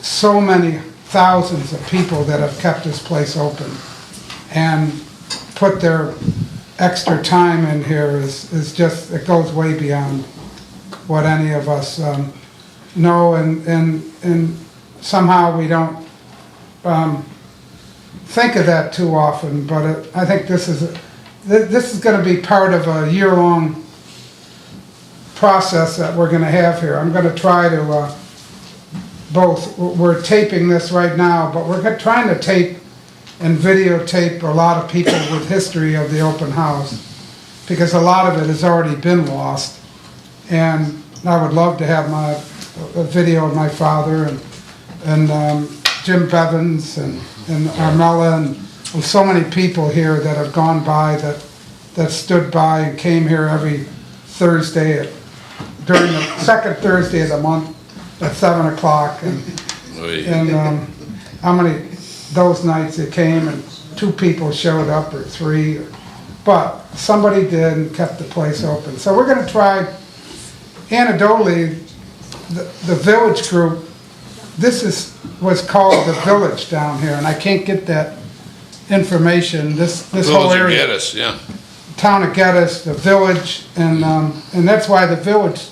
so many thousands of people that have kept this place open and put their extra time in here is just, it goes way beyond what any of us know, and somehow we don't think of that too often, but I think this is going to be part of a year-long process that we're going to have here. I'm going to try to we're taping this right now, but we're trying to tape and videotape a lot of people with history of the open house, because a lot of it has already been lost. And I would love to have a video of my father and Jim Bevins and Armella, and so many people here that have gone by, that stood by and came here every Thursday during the second Thursday of the month at 7 o'clock. And how many those nights it came and 2 people showed up or 3, but somebody did and kept the place open. So we're going to try, anecdotally, the Village Group, was called the Village down here, and I can't get that information. This whole area, Geddes, yeah. town of Geddes, the Village, and that's why the Village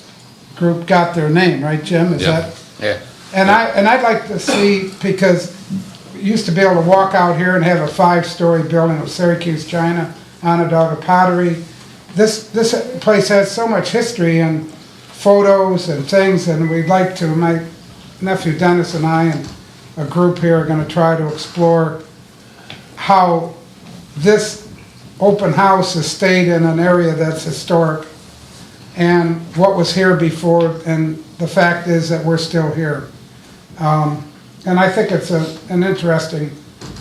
Group got their name, right, Jim? Is Yeah. that? Yeah. And I'd like to see, because we used to be able to walk out here and have a 5-story building of Syracuse China, Onondaga pottery. This place has so much history and photos and things, and we'd like to, my nephew Dennis and I and a group here are going to try to explore how this open house has stayed in an area that's historic, and what was here before, and the fact is that we're still here. And I think it's an interesting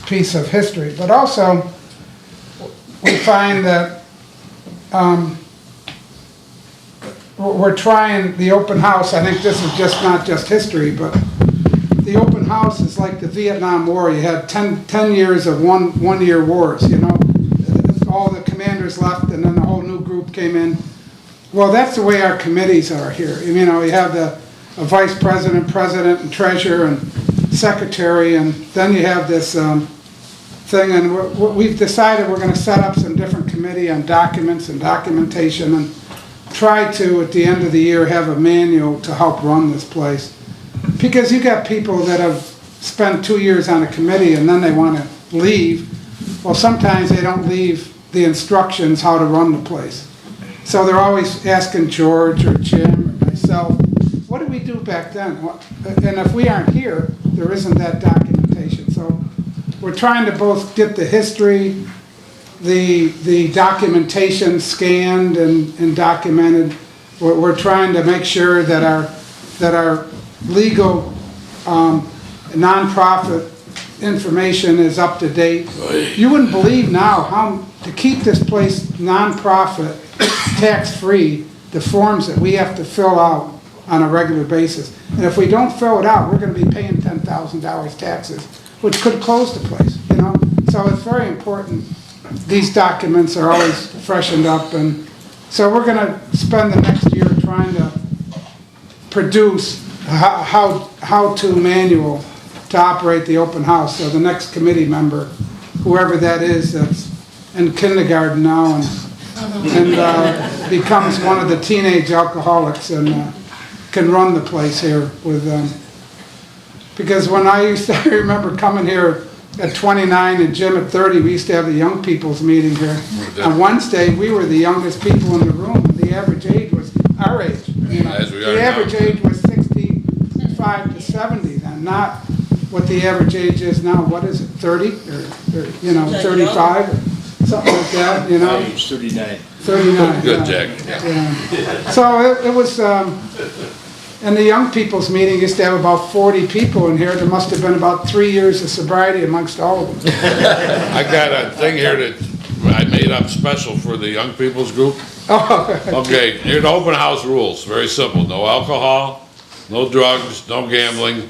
piece of history. But also, we find that we're trying the open house. I think this is just not just history, but the open house is like the Vietnam War. You had 10 years of one-year wars, you know. All the commanders left and then a whole new group came in. Well, that's the way our committees are here. You know, you have a vice president, president, and treasurer, and secretary, and then you have this thing, and we've decided we're going to set up some different committee on documents and documentation and try to, at the end of the year, have a manual to help run this place. Because you got people that have spent 2 years on a committee and then they want to leave. Well, sometimes they don't leave the instructions how to run the place. So they're always asking George or Jim or myself, what did we do back then? And if we aren't here, there isn't that documentation. So we're trying to both get the history, the documentation scanned and documented. We're trying to make sure that our legal nonprofit information is up to date. You wouldn't believe now how to keep this place nonprofit, tax-free, the forms that we have to fill out on a regular basis. And if we don't fill it out, we're going to be paying $10,000 taxes, which could close the place, you know? So it's very important. These documents are always freshened up, and so we're going to spend the next year trying to produce how-to manual to operate the open house. So the next committee member, whoever that is, that's in kindergarten now and becomes one of the teenage alcoholics and can run the place here with because when I remember coming here at 29 and Jim at 30, we used to have the young people's meeting here. On Wednesday, we were the youngest people in the room. The average age was our age. You know? The average age was 65 to 70 then, not what the average age is now. What is it, 30 or you know, 35 or something like that, you know? Age 39. 39. Good, yeah. Jack. Yeah. So it was, and the young people's meeting used to have about 40 people in here. There must have been about 3 years of sobriety amongst all of them. I got a thing here that I made up special for the young people's group. Okay, here are the open house rules, very simple. No alcohol, no drugs, no gambling,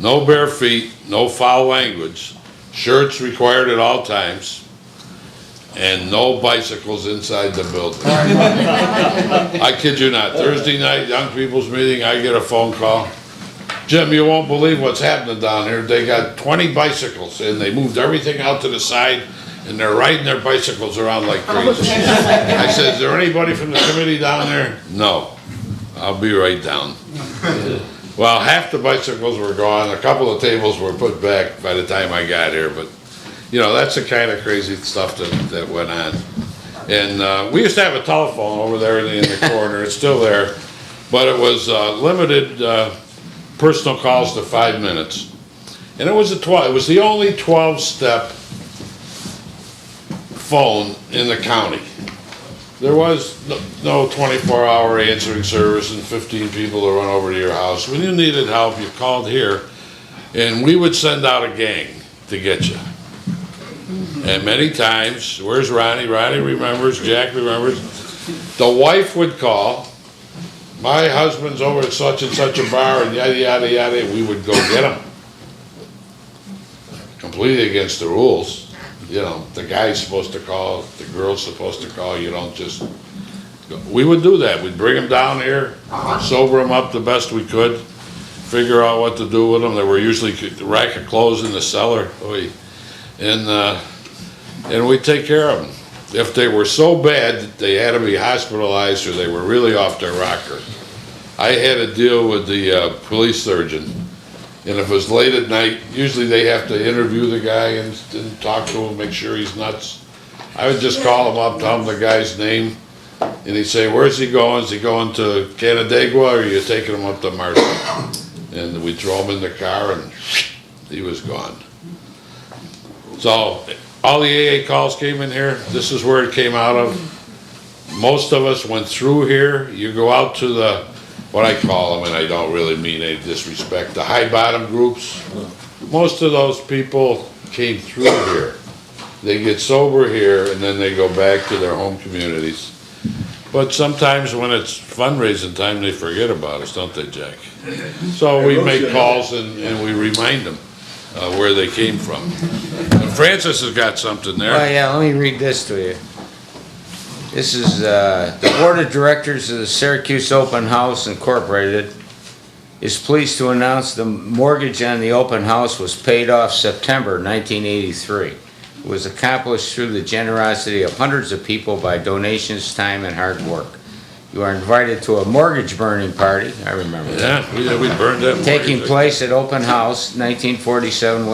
no bare feet, no foul language, shirts required at all times, and no bicycles inside the building. I kid you not, Thursday night, young people's meeting, I get a phone call. Jim, you won't believe what's happening down here. They got 20 bicycles and they moved everything out to the side and they're riding their bicycles around like crazy. I said, is there anybody from the committee down there? No. I'll be right down. Well, half the bicycles were gone. A couple of tables were put back by the time I got here, but you know, that's the kind of crazy stuff that went on. And we used to have a telephone over there in the corner. It's still there, but it was limited personal calls to 5 minutes. And it was it was the only 12-step phone in the county. There was no 24-hour answering service and 15 people to run over to your house. When you needed help, you called here, and we would send out a gang to get you. And many times, where's Ronnie? Ronnie remembers, Jack remembers. The wife would call, my husband's over at such and such a bar, and yada, yada, yada, and we would go get him. Completely against the rules. You know, the guy's supposed to call, the girl's supposed to call, you don't just go. We would do that. We'd bring him down here, sober him up the best we could, figure out what to do with him. There were usually a rack of clothes in the cellar. And we'd take care of them. If they were so bad that they had to be hospitalized or they were really off their rocker, I had to deal with the police surgeon. And if it was late at night, usually they have to interview the guy and talk to him, make sure he's nuts. I would just call him up, tell him the guy's name, and he'd say, where's he going? Is he going to Canandaigua or are you taking him up to Marshall? And we'd throw him in the car and he was gone. So all the AA calls came in here. This is where it came out of. Most of us went through here. You go out to the, what I call them, and I don't really mean any disrespect, the high bottom groups. Most of those people came through here. They get sober here and then they go back to their home communities. But sometimes when it's fundraising time, they forget about us, don't they, Jack? So we make calls and we remind them where they came from. And Francis has got something Oh, there. yeah, let me read this to you. This is, the Board of Directors of the Syracuse Open House Incorporated is pleased to announce the mortgage on the open house was paid off September 1983. It was accomplished through the generosity of hundreds of people by donations, time, and hard work. You are invited to a mortgage burning party, I remember that, Yeah, we burned that. taking mortgage. place at Open House, 1947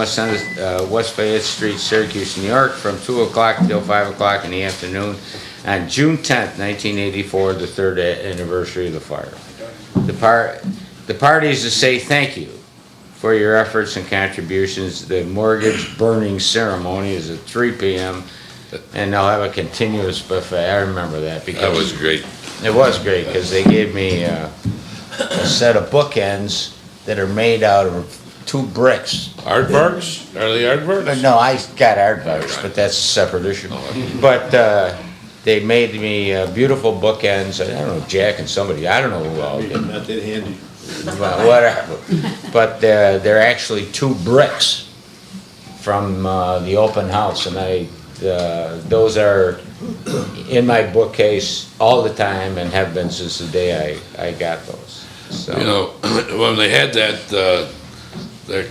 West Fayette Street, Syracuse, New York, from 2 o'clock till 5 o'clock in the afternoon on June 10th, 1984, the third anniversary of the fire. The party is to say thank you for your efforts and contributions. The mortgage burning ceremony is at 3 p.m. and they'll have a continuous buffet. I remember that because That was great. it was great because they gave me a set of bookends that are made out of 2 bricks. Aardvarks? Are they But aardvarks? no, I got aardvarks, but that's a separate issue. But they made me beautiful bookends. I don't know, Jack and somebody, I don't know who all did. Not that handy. Well, whatever. But they're actually 2 bricks from the open house, and those are in my bookcase all the time and have been since the day I got those. So. You know, when they had that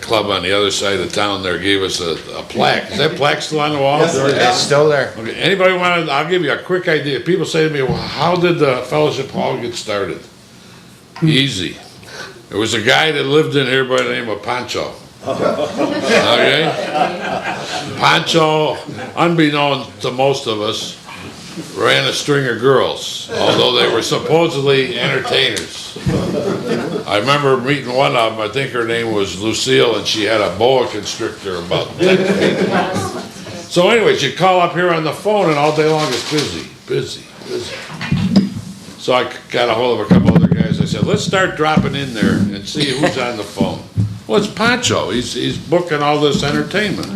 club on the other side of town there gave us a plaque. Is that plaque still on the wall? Yes, it is. It's still there. Okay, anybody want to, I'll give you a quick idea. People say to me, well, how did the Fellowship Hall get started? Easy. There was a guy that lived in here by the name of Pancho. Okay? Pancho, unbeknown to most of us, ran a string of girls, although they were supposedly entertainers. I remember meeting one of them, I think her name was Lucille, and she had a boa constrictor about 10 feet. So anyways, you call up here on the phone and all day long it's busy. So I got a hold of a couple other guys. I said, let's start dropping in there and see who's on the phone. Well, it's Pancho. He's booking all this entertainment.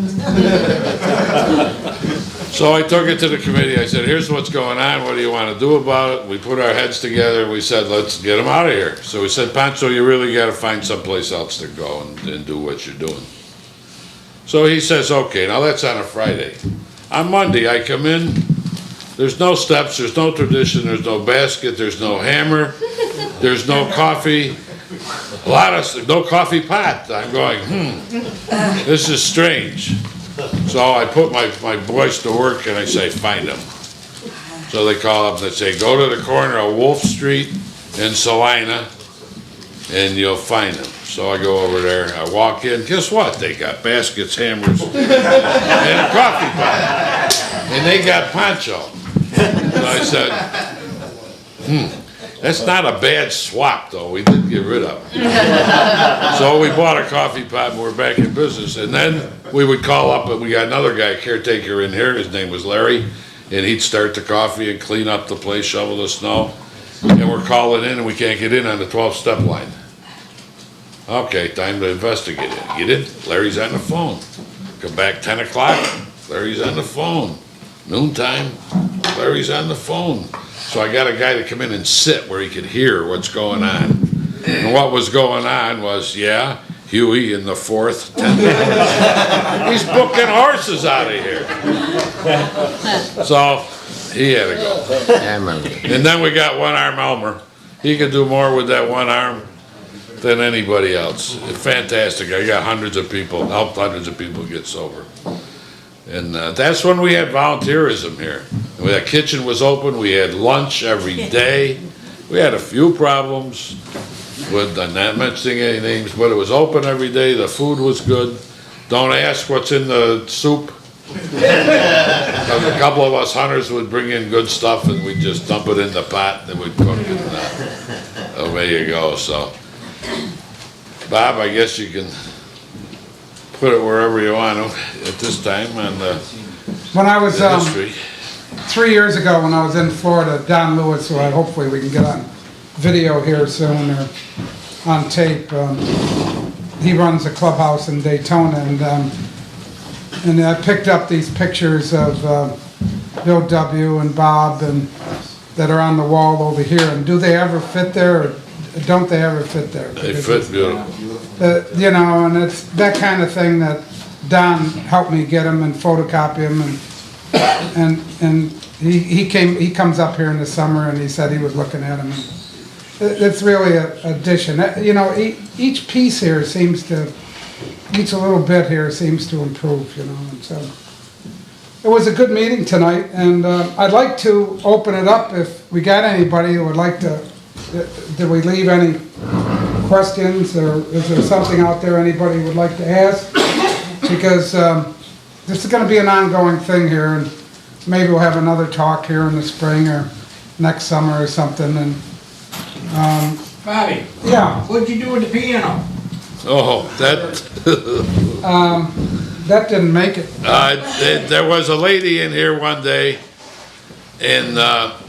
So I took it to the committee. I said, here's what's going on. What do you want to do about it? We put our heads together. We said, let's get him out of here. So we said, Pancho, you really got to find someplace else to go and do what you're doing. So he says, okay, now that's on a Friday. On Monday, I come in. There's no steps, there's no tradition, there's no basket, there's no hammer, there's no coffee, no coffee pot. I'm going, this is strange. So I put my boys to work and I say, find them. So they call up and they say, go to the corner of Wolf Street and Salina and you'll find them. So I go over there, I walk in, guess what? They got baskets, hammers, and a coffee pot. And they got Pancho. So I said, that's not a bad swap though, we did get rid of it. So we bought a coffee pot and we're back in business. And then we would call up, and we got another guy, caretaker in here, his name was Larry, and he'd start the coffee and clean up the place, shovel the snow. And we're calling in and we can't get in on the 12-step line. Okay, time to investigate it. Get in, Larry's on the phone. Come back 10 o'clock, Larry's on the phone. Noontime, Larry's on the phone. So I got a guy to come in and sit where he could hear what's going on. And what was going on was, Huey in the 4th, 10th. He's booking horses out of here. So he had to go. I remember. And then we got One-Arm Elmer. He could do more with that one arm than anybody else. Fantastic. I got hundreds of people, helped hundreds of people get sober. And that's when we had volunteerism here. The kitchen was open, we had lunch every day. We had a few problems with, I'm not mentioning any names, but it was open every day, the food was good. Don't ask what's in the soup. Because a couple of us hunters would bring in good stuff and we'd just dump it in the pot and we'd cook it. And away you go, so. Bob, I guess you can put it wherever you want to at this time on the When I was, history. 3 years ago, when I was in Florida, Don Lewis, who hopefully we can get on video here soon or on tape, he runs a clubhouse in Daytona, and And I picked up these pictures of Bill W. and Bob and that are on the wall over here. And do they ever fit there or don't they ever fit there? They fit beautiful. You know, and it's that kind of thing that Don helped me get them and photocopy them, and he comes up here in the summer and he said he was looking at them. It's really a addition. You know, each piece here seems to, each little bit here seems to improve, you know, and so. It was a good meeting tonight, and I'd like to open it up if we got anybody who would like to, did we leave any questions, or is there something out there anybody would like to ask? Because this is gonna be an ongoing thing here, and maybe we'll have another talk here in the spring or next summer or something, and, Bobby, yeah, what'd you do with the piano? Oh, that didn't make it. there was a lady in here one day, and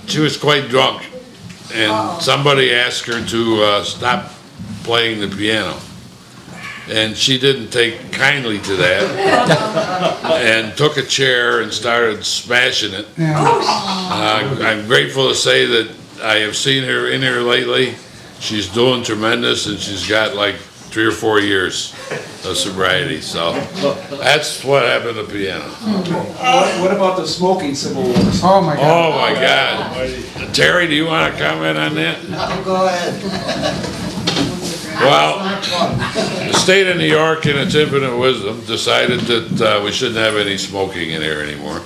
she was quite drunk, and somebody asked her to stop playing the piano, and she didn't take kindly to that, and took a chair and started smashing it. Yeah, I'm grateful to say that I have seen her in here lately. She's doing tremendous, and she's got like 3 or 4 years of sobriety, so that's what happened to piano. What about the smoking civil wars? oh my God. Oh my God. Terry, do you want to comment on that? No, go ahead. Well, the state of New York, in its infinite wisdom, decided that we shouldn't have any smoking in here anymore.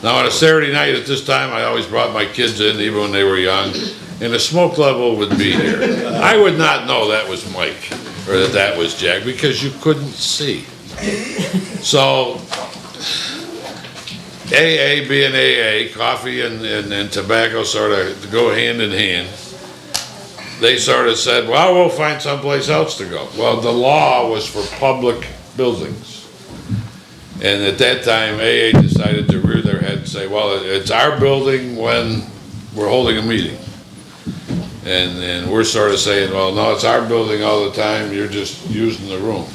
Now, on a Saturday night at this time, I always brought my kids in, even when they were young, and the smoke level would be here. I would not know that was Mike, or that was Jack, because you couldn't see. So, AA being AA, coffee and tobacco sort of go hand in hand. They sort of said, well, we'll find someplace else to go. Well, the law was for public buildings. And at that time, AA decided to rear their head and say, well, it's our building when we're holding a meeting. And we're sort of saying, well, no, it's our building all the time, you're just using the room.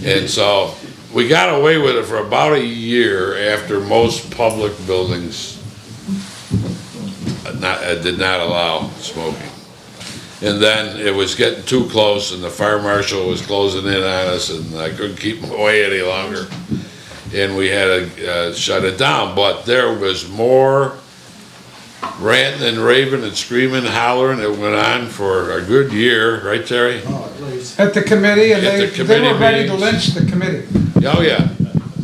And so we got away with it for about a year after most public buildings did not allow smoking. And then it was getting too close, and the fire marshal was closing in on us, and I couldn't keep him away any longer. And we had to shut it down. But there was more ranting and raving and screaming and hollering that went on for a good year, right, Terry? At the committee, and At the they committee were ready to meetings. lynch the committee. Oh, yeah.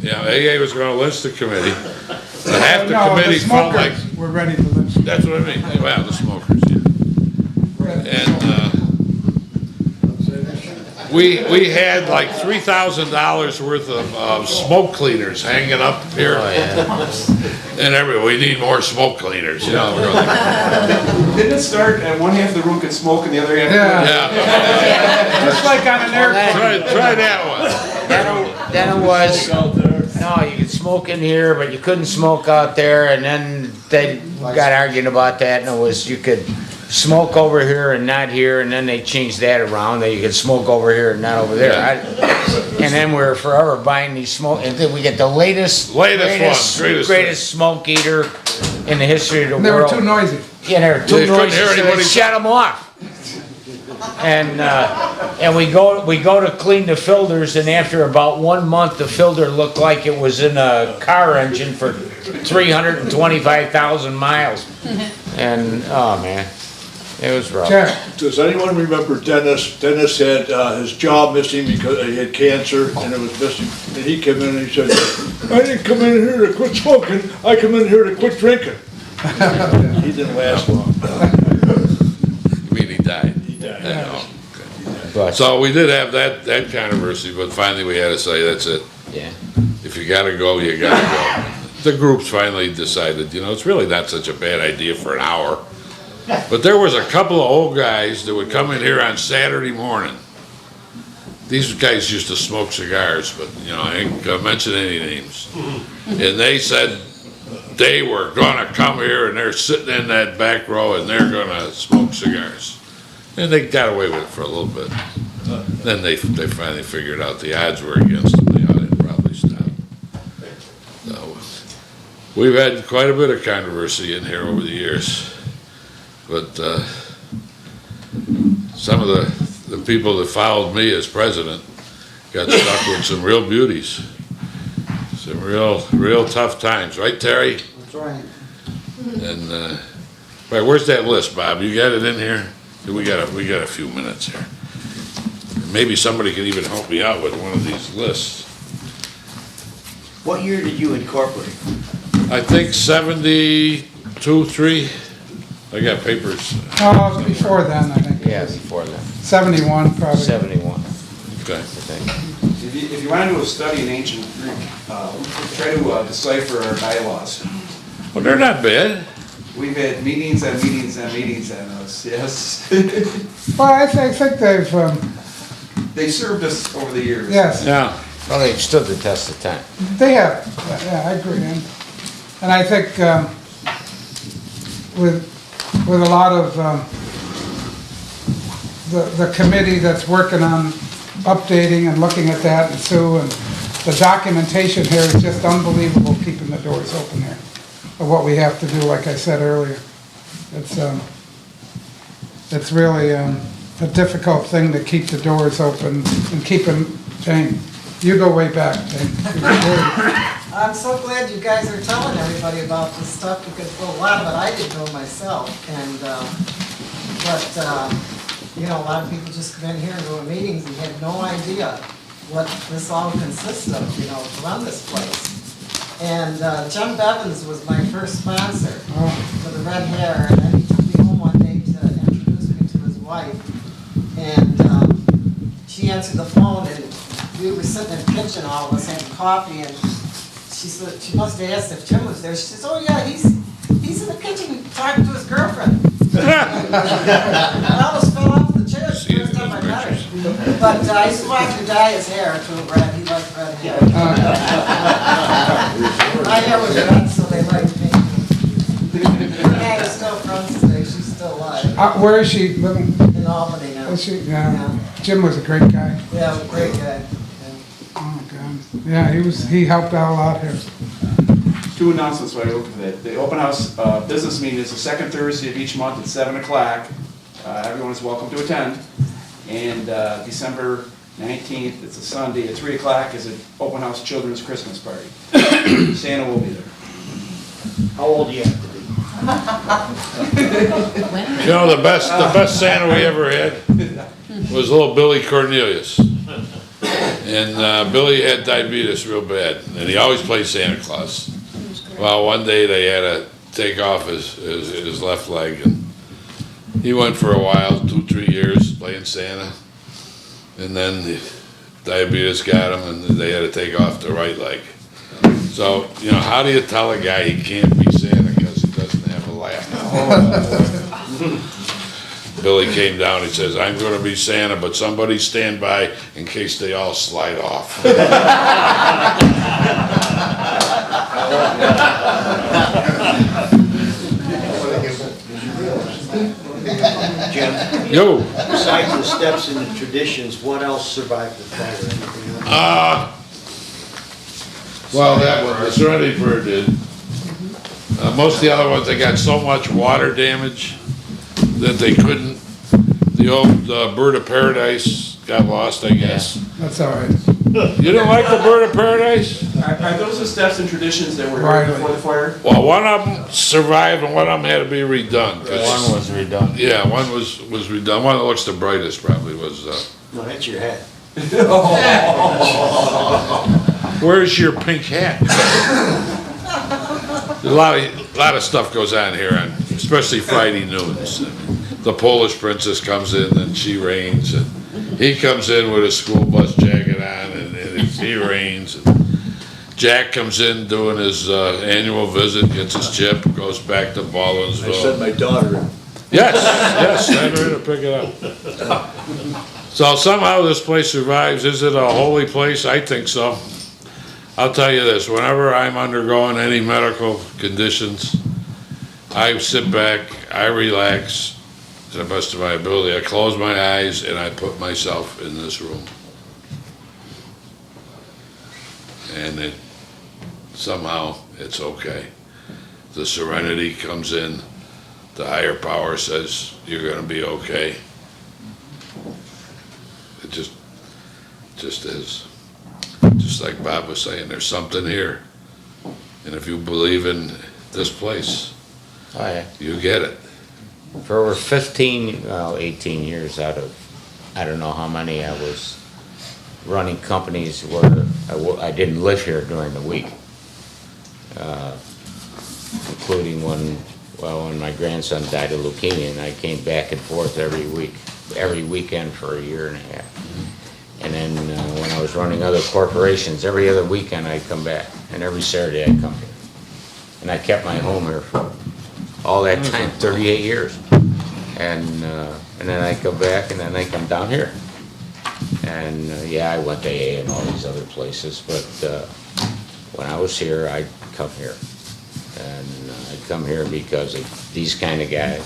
Yeah, AA was gonna lynch the committee. But half the No, committee felt like, smokers were ready to lynch them. that's what I mean, well, the smokers, yeah. And, we had like $3,000 worth of smoke cleaners hanging up here. And we need more smoke cleaners, you know, we're like, Didn't it start and one half of the room could smoke and the other half? Yeah, yeah, just like on an airplane. try that one. Then it was, Out there. no, you could smoke in here, but you couldn't smoke out there, and then they got arguing about that, and it was, you could smoke over here and not here, and then they changed that around, that you could smoke over here and not over there. And then we're forever buying these smoke, and then we get the latest greatest smoke eater in the history of the They were world. too noisy. Yeah, they were They too couldn't noisy, hear so anybody. they shut them off. And we go to clean the filters, and after about 1 month, the filter looked like it was in a car engine for 325,000 miles. And, oh man, it was rough. Jack, Does anyone remember Dennis? Dennis had his jaw missing because he had cancer and it was missing. And he came in and he said, I didn't come in here to quit smoking, I come in here to quit drinking. He didn't last long. I mean, he died. He died. I know. But, So we did have that controversy, but finally we had to say, that's it. yeah. If you gotta go, you gotta go. The groups finally decided, you know, it's really not such a bad idea for an hour. But there was a couple of old guys that would come in here on Saturday morning. These guys used to smoke cigars, but, you know, I ain't gonna mention any names. And they said they were gonna come here and they're sitting in that back row and they're gonna smoke cigars. And they got away with it for a little bit. Then they finally figured out the odds were against them. They ought to probably stop. We've had quite a bit of controversy in here over the years, but some of the people that followed me as president got stuck with some real beauties, some real tough times, right, Terry? That's right. And right, where's that list, Bob? You got it in here? We got a few minutes here. Maybe somebody can even help me out with one of these lists. What year did you incorporate? I think 72, 3. I got papers. Oh, before then, I think. Yeah, before that, 71, probably. 71, Okay. I think. If you want to do a study in ancient Greek, try to decipher our bylaws. Well, they're not bad. We've had meetings and meetings and meetings on those, yes. Well, I think they've, They served us over the years. yes, Yeah. Well, they've stood the test of time. they have, yeah, I agree. And I think with a lot of the committee that's working on updating and looking at that, and Sue, and the documentation here is just unbelievable, keeping the doors open here, of what we have to do, like I said earlier. It's really a difficult thing to keep the doors open and keep them, Jane, you go way back, Jane. I'm so glad you guys are telling everybody about this stuff, because well, a lot of it I didn't know myself, and, you know, a lot of people just come in here and go to meetings and have no idea what this all consists of, you know, to run this place. And Jim Bevins was my first sponsor with the red hair, and then he took me home one day to introduce me to his wife. And she answered the phone, and we were sitting in the kitchen, all of us having coffee, and she said, she must have asked if Jim was there. She says, oh yeah, he's in the kitchen talking to his girlfriend. I almost fell off the chair the first time I met her. But I used to watch him dye his hair to red. He liked red hair. My hair was red, so they liked me. Her dad is still friends today. She's still alive Where is she living? in Albany now. Is she? Yeah. Jim was a great guy. Yeah, great guy. Yeah. Oh, God. Yeah, he helped out a lot here. Two announcements while you're looking for that. The open house business meeting is the second Thursday of each month at 7 o'clock. Everyone is welcome to attend. And December 19th, it's a Sunday, at 3 o'clock is an open house children's Christmas party. Santa will be there. How old do you have to be? You know, the best Santa we ever had was little Billy Cornelius. And Billy had diabetes real bad, and he always played Santa Claus. Well, one day they had to take off his left leg, and he went for a while, 2-3 years playing Santa. And then the diabetes got him, and they had to take off the right leg. So, you know, how do you tell a guy he can't be Santa because he doesn't have a laugh? Billy came down, he says, I'm gonna be Santa, but somebody stand by in case they all slide off. Jim, Yo, besides the steps and the traditions, what else survived the fire? Anything else? well, that one, the Serenity Prayer did. Most of the other ones, they got so much water damage that they couldn't, the old Bird of Paradise got lost, I guess. That's all right. You didn't like the Bird of Paradise? Are those the steps and traditions that were Right. here before the fire? Well, one of them survived and one of them had to be redone. 'Cause- One was redone. Yeah, one was redone. One that looks the brightest probably was, No, that's your head. where's your pink hat? A lot of stuff goes on here, on especially Friday noons. The Polish princess comes in and she reigns, and he comes in with a school bus jacket on, and he reigns. And Jack comes in doing his annual visit, gets his chip, goes back to I sent Ballinsville. my daughter in. Yes, send her in to pick it up. So somehow this place survives. Is it a holy place? I think so. I'll tell you this, whenever I'm undergoing any medical conditions, I sit back, I relax to the best of my ability. I close my eyes and I put myself in this room. And somehow it's okay. the serenity comes in, the higher power says you're gonna be okay. It just is. Just like Bob was saying, there's something here. And if you believe in this place, Oh, yeah. you get it. For over 18 years out of, I don't know how many, I was running companies where I didn't live here during the week. Including when my grandson died of leukemia, and I came back and forth every weekend for a year and a half. And then when I was running other corporations, every other weekend I'd come back, and every Saturday I'd come here. And I kept my home here for all that time, 38 years. And then I come back, and then I come down here. And yeah, I went to AA and all these other places, but when I was here, I'd come here. And I'd come here because of these kind of guys,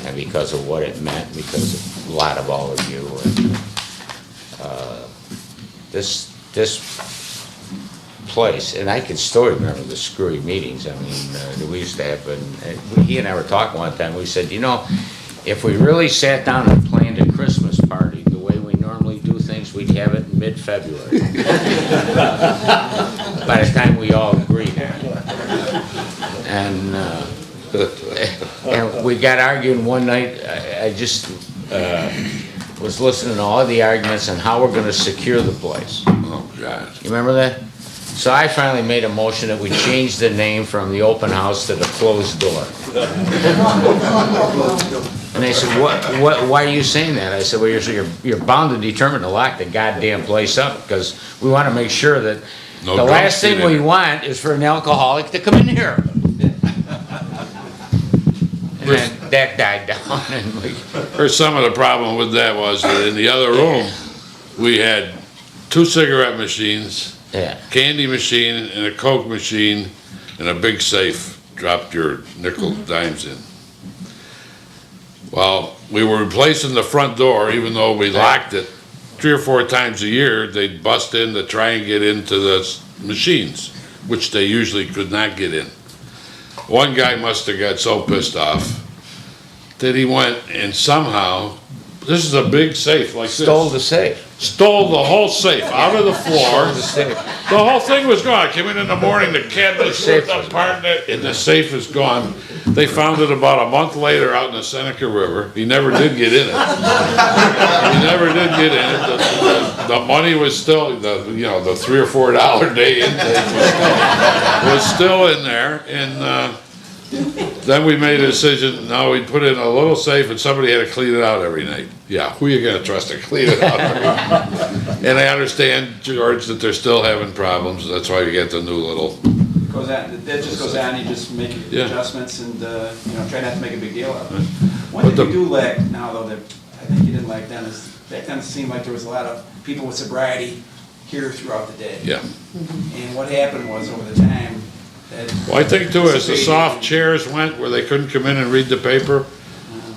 and because of what it meant, because of a lot of all of you. And this place, and I can still remember the screwy meetings. I mean, that we used to have, and he and I were talking one time, we said, you know, if we really sat down and planned a Christmas party the way we normally do things, we'd have it in mid-February. By the time we all agreed on it. And we got arguing one night. I just was listening to all the arguments on how we're gonna secure the place. Oh, God. You remember that? So I finally made a motion that we change the name from the open house to the closed door. And they said, why are you saying that? I said, well, you're bound to determine to lock the goddamn place up, because we want to make sure that No the drunks last thing get in. we want is for an alcoholic to come in here. And then that died down, and we, Or some of the problem with that was that in the other room, we had 2 cigarette machines, yeah. candy machine and a Coke machine, and a big safe, dropped your nickel dimes in. Well, we were replacing the front door, even though we locked it 3 or 4 times a year. They'd bust in to try and get into the machines, which they usually could not get in. One guy must have got so pissed off that he went and somehow, this is a big safe like this. Stole the safe. Stole the whole safe out of the floor. The safe. The whole thing was gone. I came in the morning, the cabinet safe was was apart, and the safe is gone. They found it about a month later out in the Seneca River. He never did get in it. He never did get in it. The money was still, the $3 or $4 day intake was still in there, and then we made a decision, now we'd put in a little safe and somebody had to clean it out every night. Yeah, who are you gonna trust to clean it out every night? And I understand, George, that they're still having problems, that's why you get the new little, Goes on, that just goes on, you just make Yeah. adjustments and, try not to make a big deal out of it. One But thing the- you do lack now, though, that I think you didn't like then, is back then it seemed like there was a lot of people with sobriety here throughout the day. yeah. And what happened was, over the time, that. Well, I think too, as the soft chairs went, where they couldn't come in and read the paper,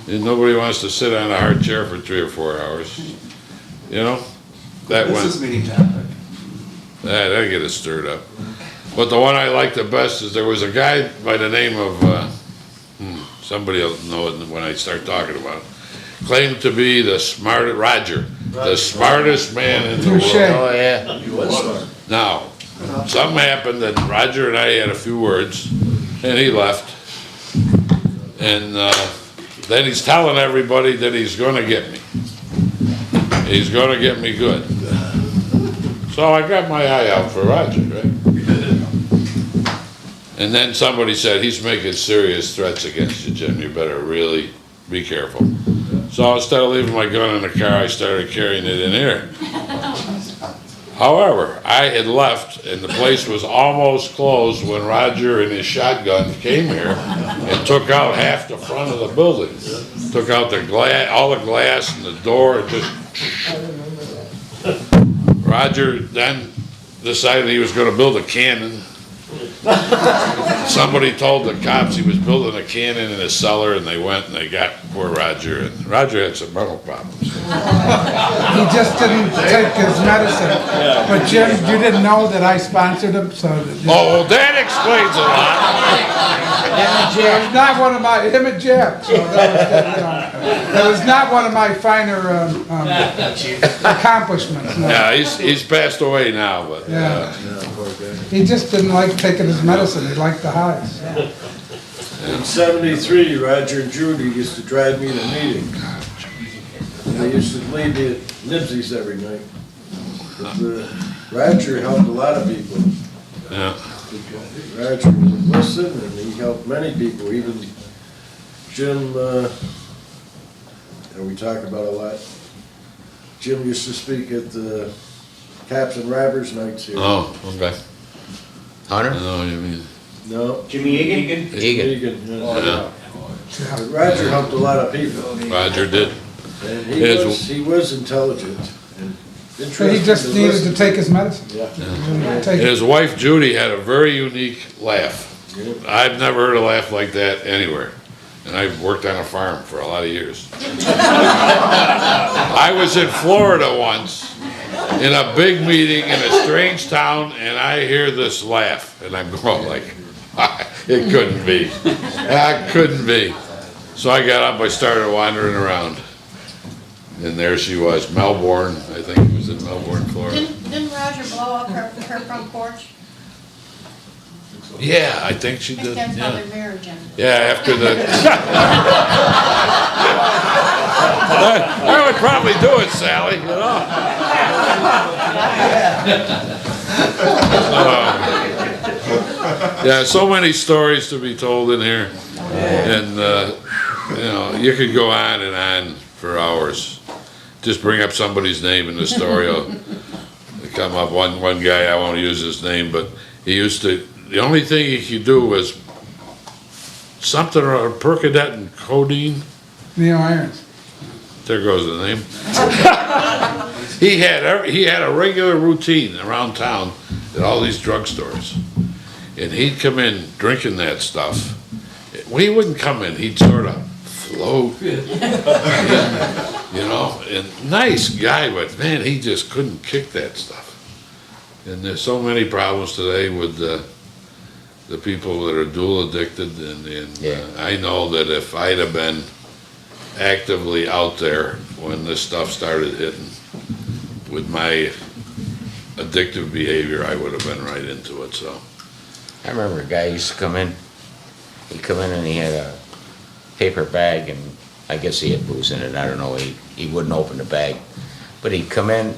and nobody wants to sit on a hard chair for 3 or 4 hours, that This went. is meeting topic. That'd get us stirred up. But the one I liked the best is there was a guy by the name of, somebody will know it when I start talking about it, claimed to be the smartest, Roger, the smartest man in the world. Touche. Oh, yeah. Now, something happened that Roger and I had a few words, and he left. And then he's telling everybody that he's gonna get me. He's gonna get me good. So I got my eye out for Roger, right? And then somebody said, he's making serious threats against you, Jim, you better really be careful. So instead of leaving my gun in the car, I started carrying it in here. However, I had left and the place was almost closed when Roger and his shotgun came here and took out half the front of the building. Took out the glass, all the glass and the door, and just. Roger then decided he was gonna build a cannon Somebody told the cops he was building a cannon in his cellar, and they went and they got poor Roger, and Roger had some mental problems. He just didn't take his medicine. But Jim, you didn't know that I sponsored him, so. Oh, that explains a lot. Not one of my, him and Jim. So that was not one of my finer accomplishments. No. Yeah, he's passed away now, but, Yeah. He just didn't like taking his medicine. He liked the highs. In '73, Roger and Judy used to drive me to meetings. And they used to leave me at Nibsy's every night. But, Roger helped a lot of people. yeah. Roger would listen, and he helped many people, even Jim, and we talk about a lot. Jim used to speak at the Cops and Robbers nights here. Oh, okay. Hunter? No, you mean, No, Jimmy Egan? Egan. Egan, yeah. yeah, But Roger helped a lot of people, Roger did. and His- he was intelligent and So interesting. he just needed to listen. take his medicine. Yeah. Take it. His wife Judy had a very unique laugh. I've never heard a laugh like that anywhere. And I've worked on a farm for a lot of years. I was in Florida once in a big meeting in a strange town, and I hear this laugh, and I'm going like, it couldn't be. That couldn't be. So I got up, I started wandering around. And there she was, Melbourne, I think it was in Melbourne, Florida. Didn't Roger blow up her front porch? Yeah, I think she I think did, that's how yeah. they're married, Jim. Yeah, after the. I would probably do it, Sally, you know? Yeah, so many stories to be told in here. And, you know, you could go on and on for hours. Just bring up somebody's name in the story. It'll come up, one guy, I won't use his name, but he used to, the only thing he could do was something around Percodet and codeine. Neil Irons. There goes the name. He had a regular routine around town at all these drugstores. And he'd come in drinking that stuff. Well, he wouldn't come in, he'd sort of float. You know, and nice guy, but man, he just couldn't kick that stuff. And there's so many problems today with the people that are dual addicted, and Yeah. I know that if I'd have been actively out there when this stuff started hitting with my addictive behavior, I would have been right into it, so. I remember a guy used to come in, he'd come in and he had a paper bag, and I guess he had booze in it, I don't know, he wouldn't open the bag. But he'd come in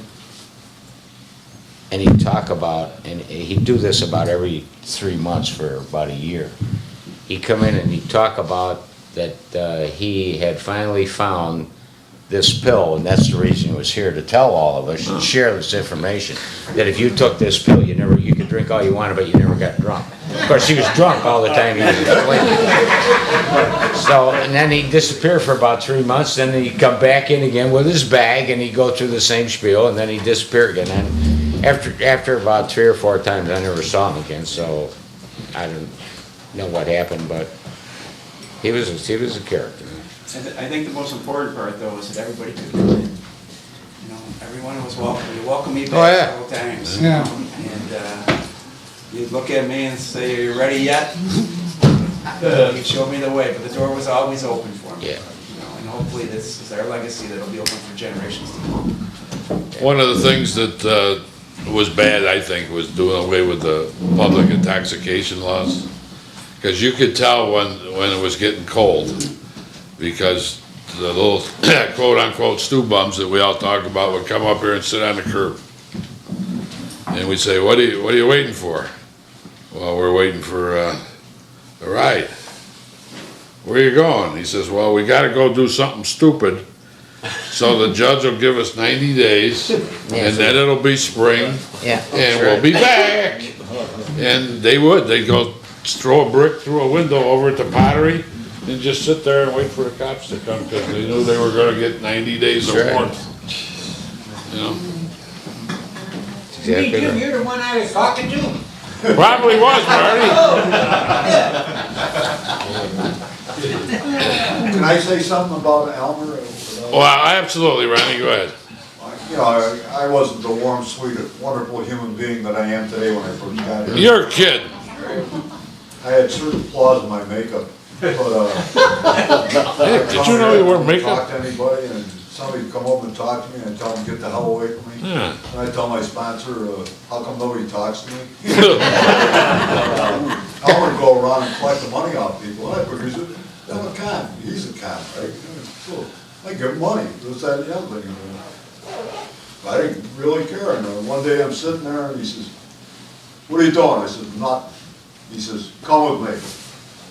and he'd talk about, and he'd do this about every 3 months for about a year. He'd come in and he'd talk about that he had finally found this pill, and that's the reason he was here, to tell all of us and share this information, that if you took this pill, you could drink all you wanted, but you never got drunk. Of course, he was drunk all the time he was complaining. So, and then he'd disappear for about 3 months, then he'd come back in again with his bag, and he'd go through the same spiel, and then he'd disappear again. And after about 3 or 4 times, I never saw him again, so I don't know what happened, but he was a character. I think the most important part, though, is that everybody could come in. You know, everyone was welcome. You welcomed me Oh, back yeah. several times. Yeah. And you'd look at me and say, "Are you ready yet?" You'd show me the way, but the door was always open for me. Yeah. You know, and hopefully this is our legacy that'll be open for generations to come. One of the things that was bad, I think, was doing away with the public intoxication laws. Because you could tell when it was getting cold, because the little quote-unquote stew bums that we all talk about would come up here and sit on the curb. And we'd say, what are you waiting for? Well, we're waiting for a ride. Where are you going? He says, well, we gotta go do something stupid, so the judge will give us 90 days, and then it'll be spring, Yeah. and we'll be back. And they'd go throw a brick through a window over at the Pottery and just sit there and wait for the cops to come, because they knew they were gonna get 90 days of That's right. warrant. You know? Exactly right. You're the one I was talking to. Probably was, Marty. Can I say something about Elmer? Well, absolutely, Ronnie, go ahead. You know, I wasn't the warm, sweet, wonderful human being that I am today when I first got here. You're a kid. I had certain flaws in my makeup, but, Hey, did you know you wear makeup? Talk to anybody, and somebody would come up and talk to me, and tell them, get the hell away from me. Yeah. And I tell my sponsor, how come nobody talks to me? I would go around and collect the money off people, I figured, I'm a con, he's a con, right? So, I give him money, this, that, and the other thing. I didn't really care, and one day I'm sitting there, and he says, what are you doing? I said, nothing. He says, come with me.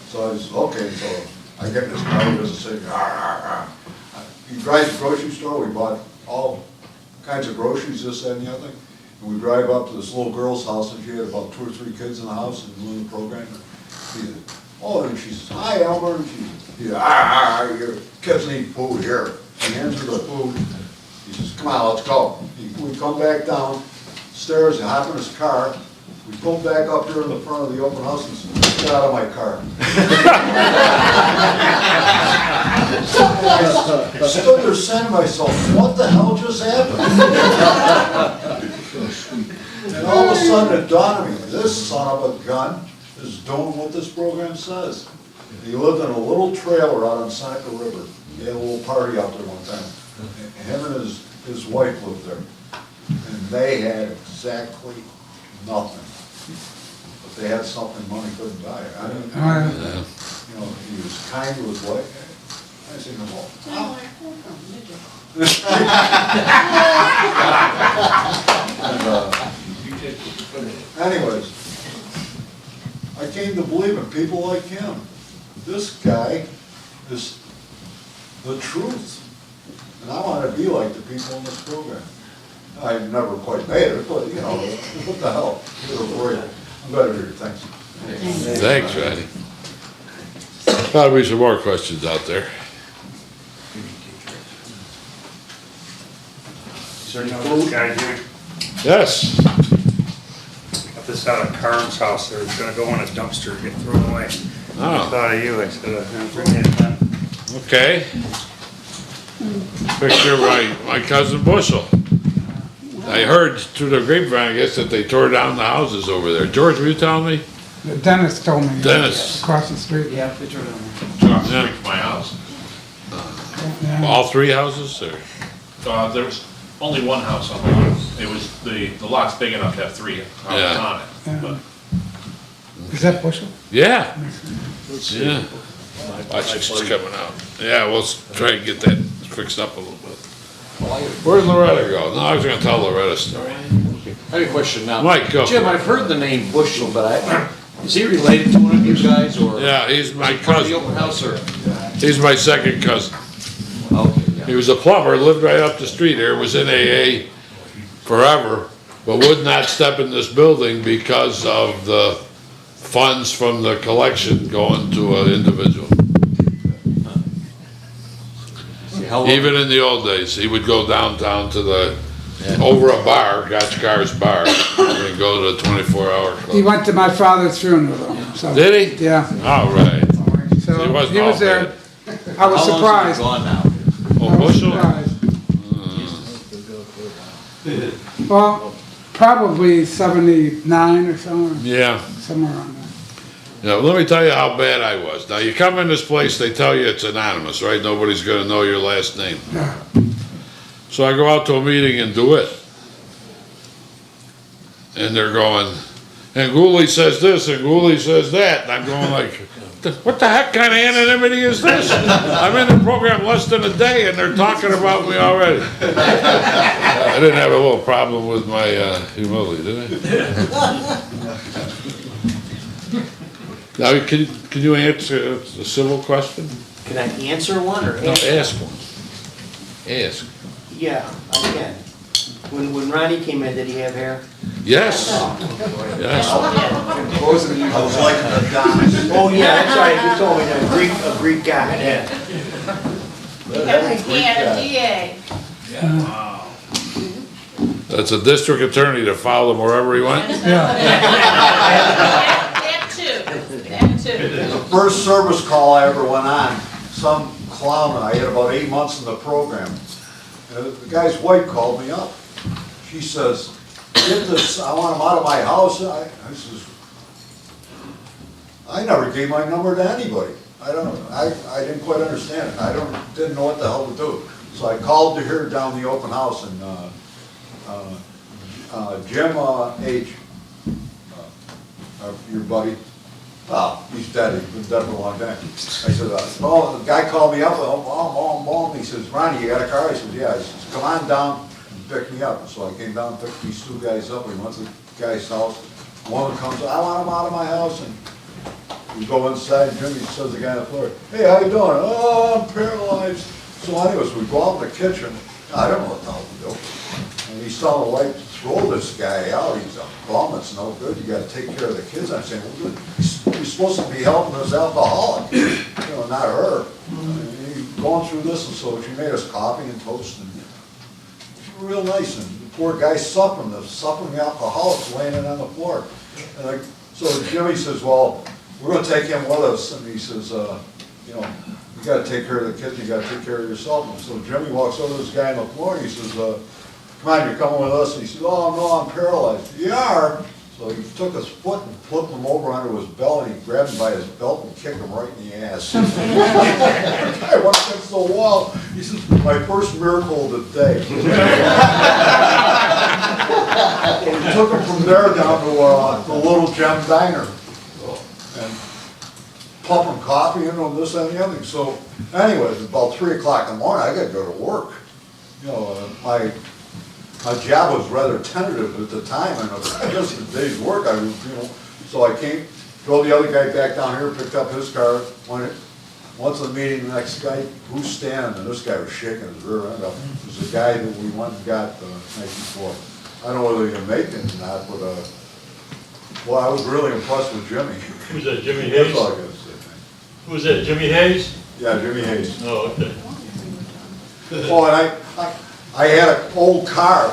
So I said, okay, so I get in this car, he doesn't say, he drives to the grocery store, we bought all kinds of groceries, this, that, and the other thing. And we drive up to this little girl's house, and she had about 2 or 3 kids in the house and doing the program. He said, oh, and she says, hi, Elmer, and she says, your kids need food here. He hands her the food. He says, come on, let's go. We come back downstairs, and hop in his car. We pull back up here in the front of the open house and says, get out of my car. I stood there saying to myself, what the hell just happened? And all of a sudden it dawned on me, this son of a gun is doing what this program says. He lived in a little trailer out on Seneca River. He had a little party out there one time. Him and his wife lived there. And they had exactly nothing. But they had something money couldn't buy. I mean, you know, he was kind to his wife. I said, well, anyways, I came to believe in people like him. This guy is the truth. And I want to be like the people in this program. I never quite made it, but you know, what the hell? I'm glad to hear it. Thanks. Thanks, Ronnie. Probably some more questions out there. Is there no this guy here? Yes. Got this out of Carm's house, there, it's gonna go in a dumpster and get thrown away. I Oh, thought of you, I said, I'm gonna bring it in. okay. Picture of my cousin Bushel. I heard through the grapevine, I guess, that they tore down the houses over there. George, were you telling me? Dennis told me. Dennis. Across the street. Yeah, picture of them. Across the street from my house. Yeah. All 3 houses, or? There was only one house on the lot. It was, the lot's big enough to have 3 houses Yeah. on it. Yeah. But Is that Bushel? Yeah. Yeah. Watch it, it's coming out. Yeah, we'll try and get that fixed up a little bit. Where'd Loretta go? No, I was gonna tell Loretta's story. I have a question now. Mike, go. Jim, I've heard the name Bushel, but is he related to one of you guys, or? Yeah, he's my Part of the cousin. open house, or? He's my second cousin. Okay, yeah. He was a plumber, lived right up the street here, was in AA forever, but would not step in this building because of the funds from the collection going to an individual. How long- Even in the old days, he would go downtown to over a bar, Gotch Car's bar, and go to the 24-hour He club. went to my father's funeral though, so. Did he? Yeah, All right. so He wasn't he was all there. I was How long surprised. has he been gone now? Oh, I was Bushel? surprised. Well, probably 79 or somewhere, Yeah. somewhere around there. Yeah, let me tell you how bad I was. Now, you come in this place, they tell you it's anonymous, right? Nobody's gonna know your last name. Yeah. So I go out to a meeting in DeWitt. And they're going, and Gooley says this, and Gooley says that, and I'm going like, what the heck kind of anonymity is this? I'm in the program less than a day, and they're talking about me already. I didn't have a little problem with my humility, did I? Now, can you answer a civil question? Can I answer one or No, ask? ask one. Ask. Yeah, I can. When Ronnie came in, did he have hair? Yes. Yes. I was like an Adonis. Oh, yeah, that's right, you told me that, a Greek guy, yeah. He had a DA. That's a district attorney to follow him wherever he went? That too, that too. The first service call I ever went on, some clown, I had about 8 months in the program. The guy's wife called me up. She says, get this, I want him out of my house. I says, I never gave my number to anybody. I didn't quite understand it. Didn't know what the hell to do. So I called to her down the open house, and Jim H., your buddy, he's dead, he's been dead for a long time. I said, the guy called me up, he says, Ronnie, you got a car? I said, yeah. He says, come on down and pick me up. So I came down and picked these two guys up. We went to the guy's house. One comes, I want him out of my house. And we go inside, and Jimmy says to the guy on the floor, hey, how you doing? Oh, I'm paralyzed. So anyways, we go out in the kitchen. I don't know what the hell to do. And he's telling the wife, throw this guy out. He's a bum. It's no good. You got to take care of the kids. I'm saying, well, you're supposed to be helping this alcoholic, not her. He's going through this, and so she made us coffee and toast, and she was real nice. And the poor guy's suffering. The alcoholic's laying it on the floor. And so Jimmy says, well, we're going to take him with us. And he says, you got to take care of the kids. You got to take care of yourself. And so Jimmy walks over to this guy on the floor, and he says, come on, you're coming with us. And he said, oh, no, I'm paralyzed. You are? So he took his foot and flipped him over onto his belt, and he grabbed him by his belt and kicked him right in the ass. The guy went against the wall. He says, my first miracle of the day. So we took him from there down to the Little Gem Diner. And pumping coffee into him, this and the other. So anyways, about 3 o'clock in the morning, I got to go to work. My job was rather tentative at the time, and it was just a day's work. So I came, drove the other guy back down here, picked up his car, went to the meeting, the next guy, who's standing? And this guy was shaking his rear end up. It was the guy that we went and got the night before. I don't know whether he can make it or not, but, well, I was really impressed with Jimmy. Who's that, Jimmy That's Hayes? all I gotta say, man. Who's that, Jimmy Hayes? Yeah, Jimmy Hayes. Oh, okay. Oh, and I had an old car.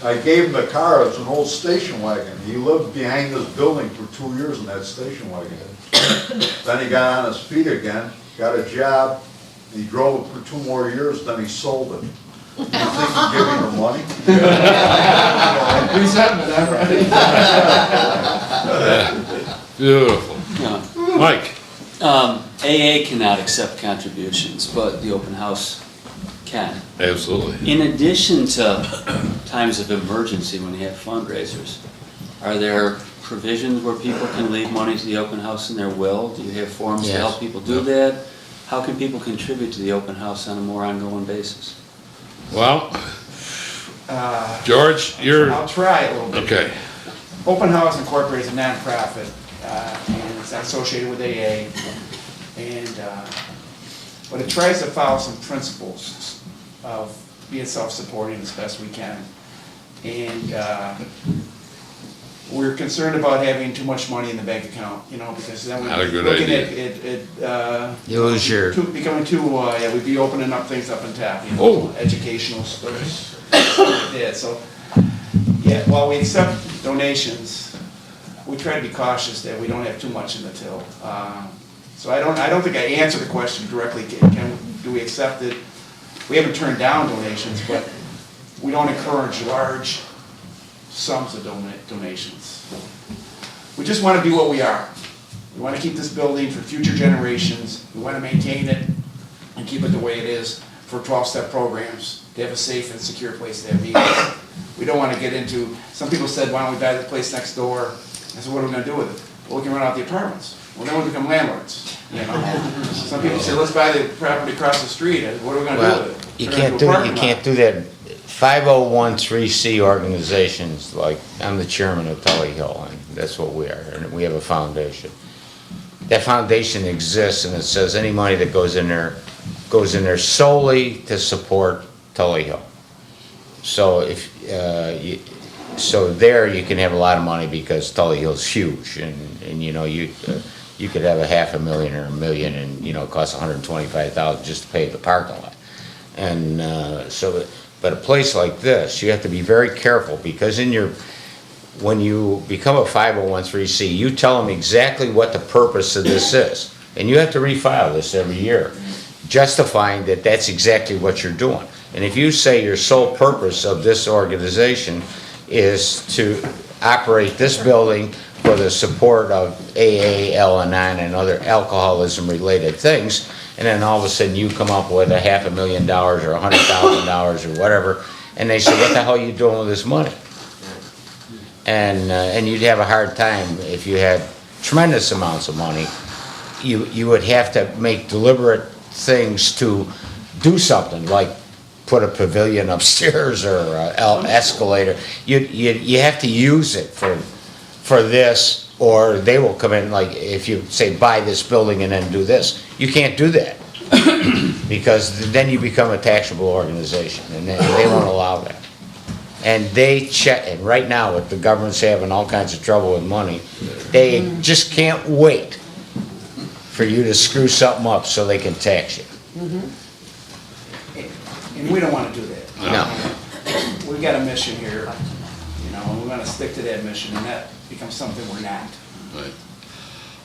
I gave him the car. It was an old station wagon. He lived behind this building for 2 years in that station wagon. Then he got on his feet again, got a job. He drove it for 2 more years, then he sold it. You think he'd give me the money? He's having that, right? Beautiful. Yeah. Mike? AA cannot accept contributions, but the open house can. Absolutely. In addition to times of emergency when you have fundraisers, are there provisions where people can leave money to the open house in their will? Do you have forms to help people do that? How can people contribute to the open house on a more ongoing basis? Well, George, I'll try a little bit. okay. Open House Incorporated is a nonprofit, and it's not associated with AA, but it tries to follow some principles of being self-supporting as best we can. And we're concerned about having too much money in the bank account, because then Not a we're good looking idea. at You lose your, becoming too, we'd be opening up things up on tap, Oh. educational stores. Yeah, so, while we accept donations, we try to be cautious that we don't have too much in the till. So I don't think I answered the question directly. Do we accept it? We haven't turned down donations, but we don't encourage large sums of donations. We just want to be what we are. We want to keep this building for future generations. We want to maintain it and keep it the way it is for 12-step programs, to have a safe and secure place to have meetings. We don't want to get into, some people said, why don't we buy the place next door? I said, what are we going to do with it? Well, we can rent out the apartments. Well, then we become landlords, Some people say, let's buy the property across the street. What are we going to do with it? you Turn it into can't a do, parking you lot. can't do that. 5013C organizations, like, I'm the chairman of Tully Hill, and that's what we are, and we have a foundation. That foundation exists, and it says any money that goes in there solely to support Tully Hill. So so there you can have a lot of money because Tully Hill's huge, and you could have $500,000 or $1 million, and it costs $125,000 just to pay the parking lot. And so But a place like this, you have to be very careful, because when you become a 501(c), you tell them exactly what the purpose of this is. And you have to refile this every year, justifying that that's exactly what you're doing. And if you say your sole purpose of this organization is to operate this building for the support of AA, Al-Anon, and other alcoholism-related things, and then all of a sudden you come up with $500,000 or $100,000 or whatever, and they say, what the hell are you doing with this money? And you'd have a hard time if you had tremendous amounts of money. You would have to make deliberate things to do something, like put a pavilion upstairs or an escalator. You have to use it for this, or they will come in, like if you say buy this building and then do this. You can't do that because then you become a taxable organization, and they won't allow that. And they check, and right now with the government's having all kinds of trouble with money, they just can't wait for you to screw something up so they can tax you. And we don't want to do that. No. We've got a mission here, and we want to stick to that mission, and that becomes something we're not. Right.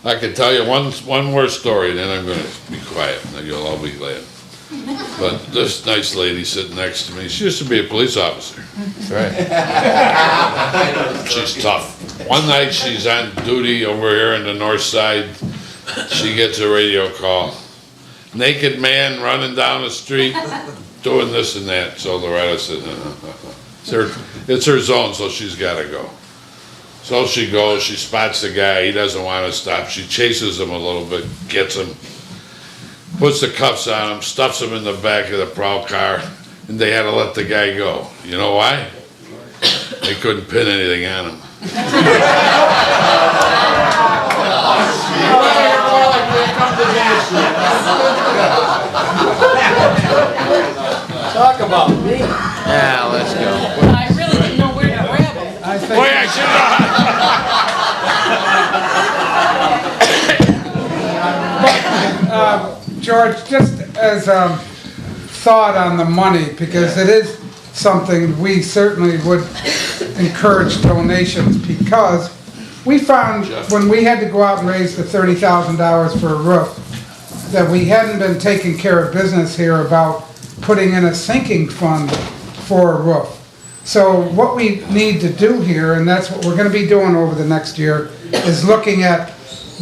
I can tell you one more story, then I'm gonna be quiet, and you'll all be glad. But this nice lady sitting next to me, she used to be a police officer. That's right. She's tough. One night she's on duty over here in the north side. She gets a radio call. Naked man running down the street, doing this and that. So Loretta said, it's her zone, so she's gotta go. So she goes, she spots the guy, he doesn't want to stop. She chases him a little bit, gets him, puts the cuffs on him, stuffs him in the back of the prowl car, and they had to let the guy go. You know why? They couldn't pin anything on him. Talk about me. Yeah, let's go. I really didn't know where to grab them. I think. Boy, I should have. George, just as a thought on the money, because it is something we certainly would encourage donations, because we found when we had to go out and raise the $30,000 for a roof, that we hadn't been taking care of business here about putting in a sinking fund for a roof. So what we need to do here, and that's what we're gonna be doing over the next year, is looking at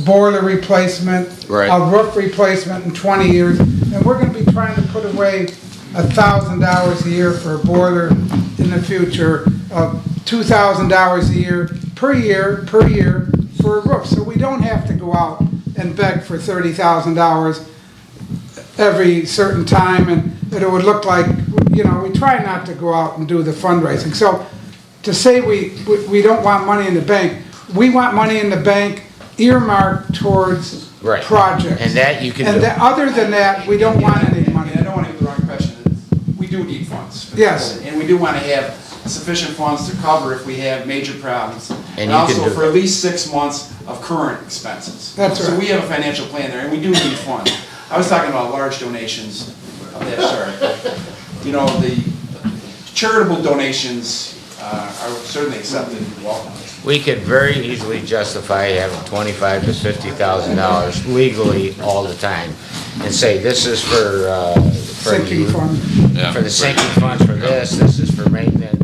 boiler replacement, Right. a roof replacement in 20 years, and we're gonna be trying to put away $1,000 a year for a boiler in the future, $2,000 a year per year for a roof. So we don't have to go out and beg for $30,000 every certain time, and it would look like, we try not to go out and do the fundraising. So to say we don't want money in the bank, we want money in the bank earmarked towards Right. projects. And that you can And do. other than that, we don't want any money. I don't want to give the wrong impression. We do need funds. for Yes. this, and we do want to have sufficient funds to cover if we have major problems. And you can also do for that. at least 6 months of current expenses. That's So right. we have a financial plan there, and we do need funds. I was talking about large donations of that sort. The charitable donations are certainly accepted and welcome. We could very easily justify having $25,000 to $50,000 legally all the time, and say this is for Sinking fund. Yeah. for the sinking funds for this is for maintenance,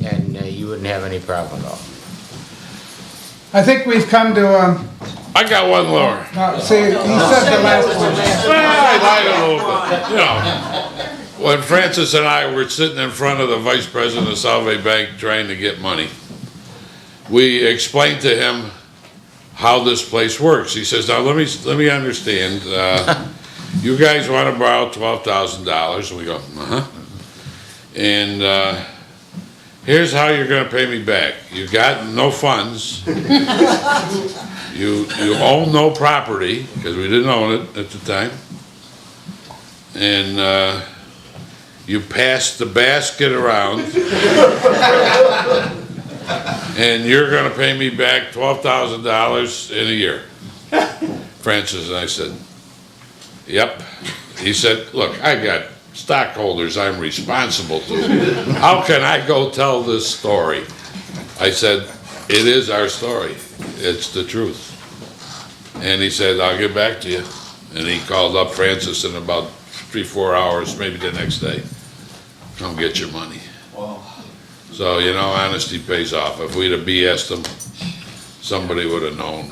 and you wouldn't have any problem at all. I think we've come to, I got one, Laura. see, he said the last one. Well, I lied a little bit. When Francis and I were sitting in front of the vice president of Salve Bank trying to get money, we explained to him how this place works. He says, now let me understand. You guys want to borrow $12,000, and we go, and here's how you're going to pay me back. You got no funds. You own no property, because we didn't own it at the time. And you pass the basket around. And you're going to pay me back $12,000 in a year. Francis and I said, yep. He said, look, I got stockholders I'm responsible to. How can I go tell this story? I said, it is our story. It's the truth. And he said, I'll get back to you. And he called up Francis in about 3-4 hours, maybe the next day. Come get your money. So, you know, honesty pays off. If we'd have BS'd them, somebody would have known.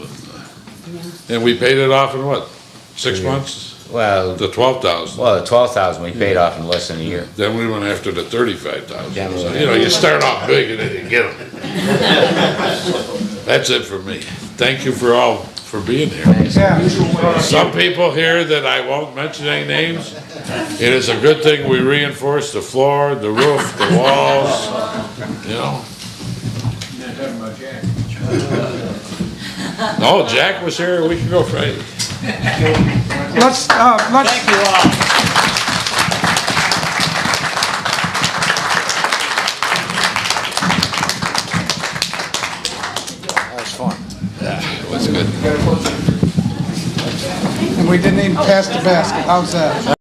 And we paid it off in what, 6 months? Well, The 12,000. well, the 12,000 we paid off in less than a year. Then we went after the 35,000. Yeah, So, you know, you start off big and then you get them. That's it for me. Thank you for being here. Yeah, Some people here that I won't mention any names, it is a good thing we reinforced the floor, the roof, the walls, you know. No, Jack was here a week ago Friday. let's, Thank you all. That was fun. Yeah, it was good. and we didn't even pass the basket, how's that?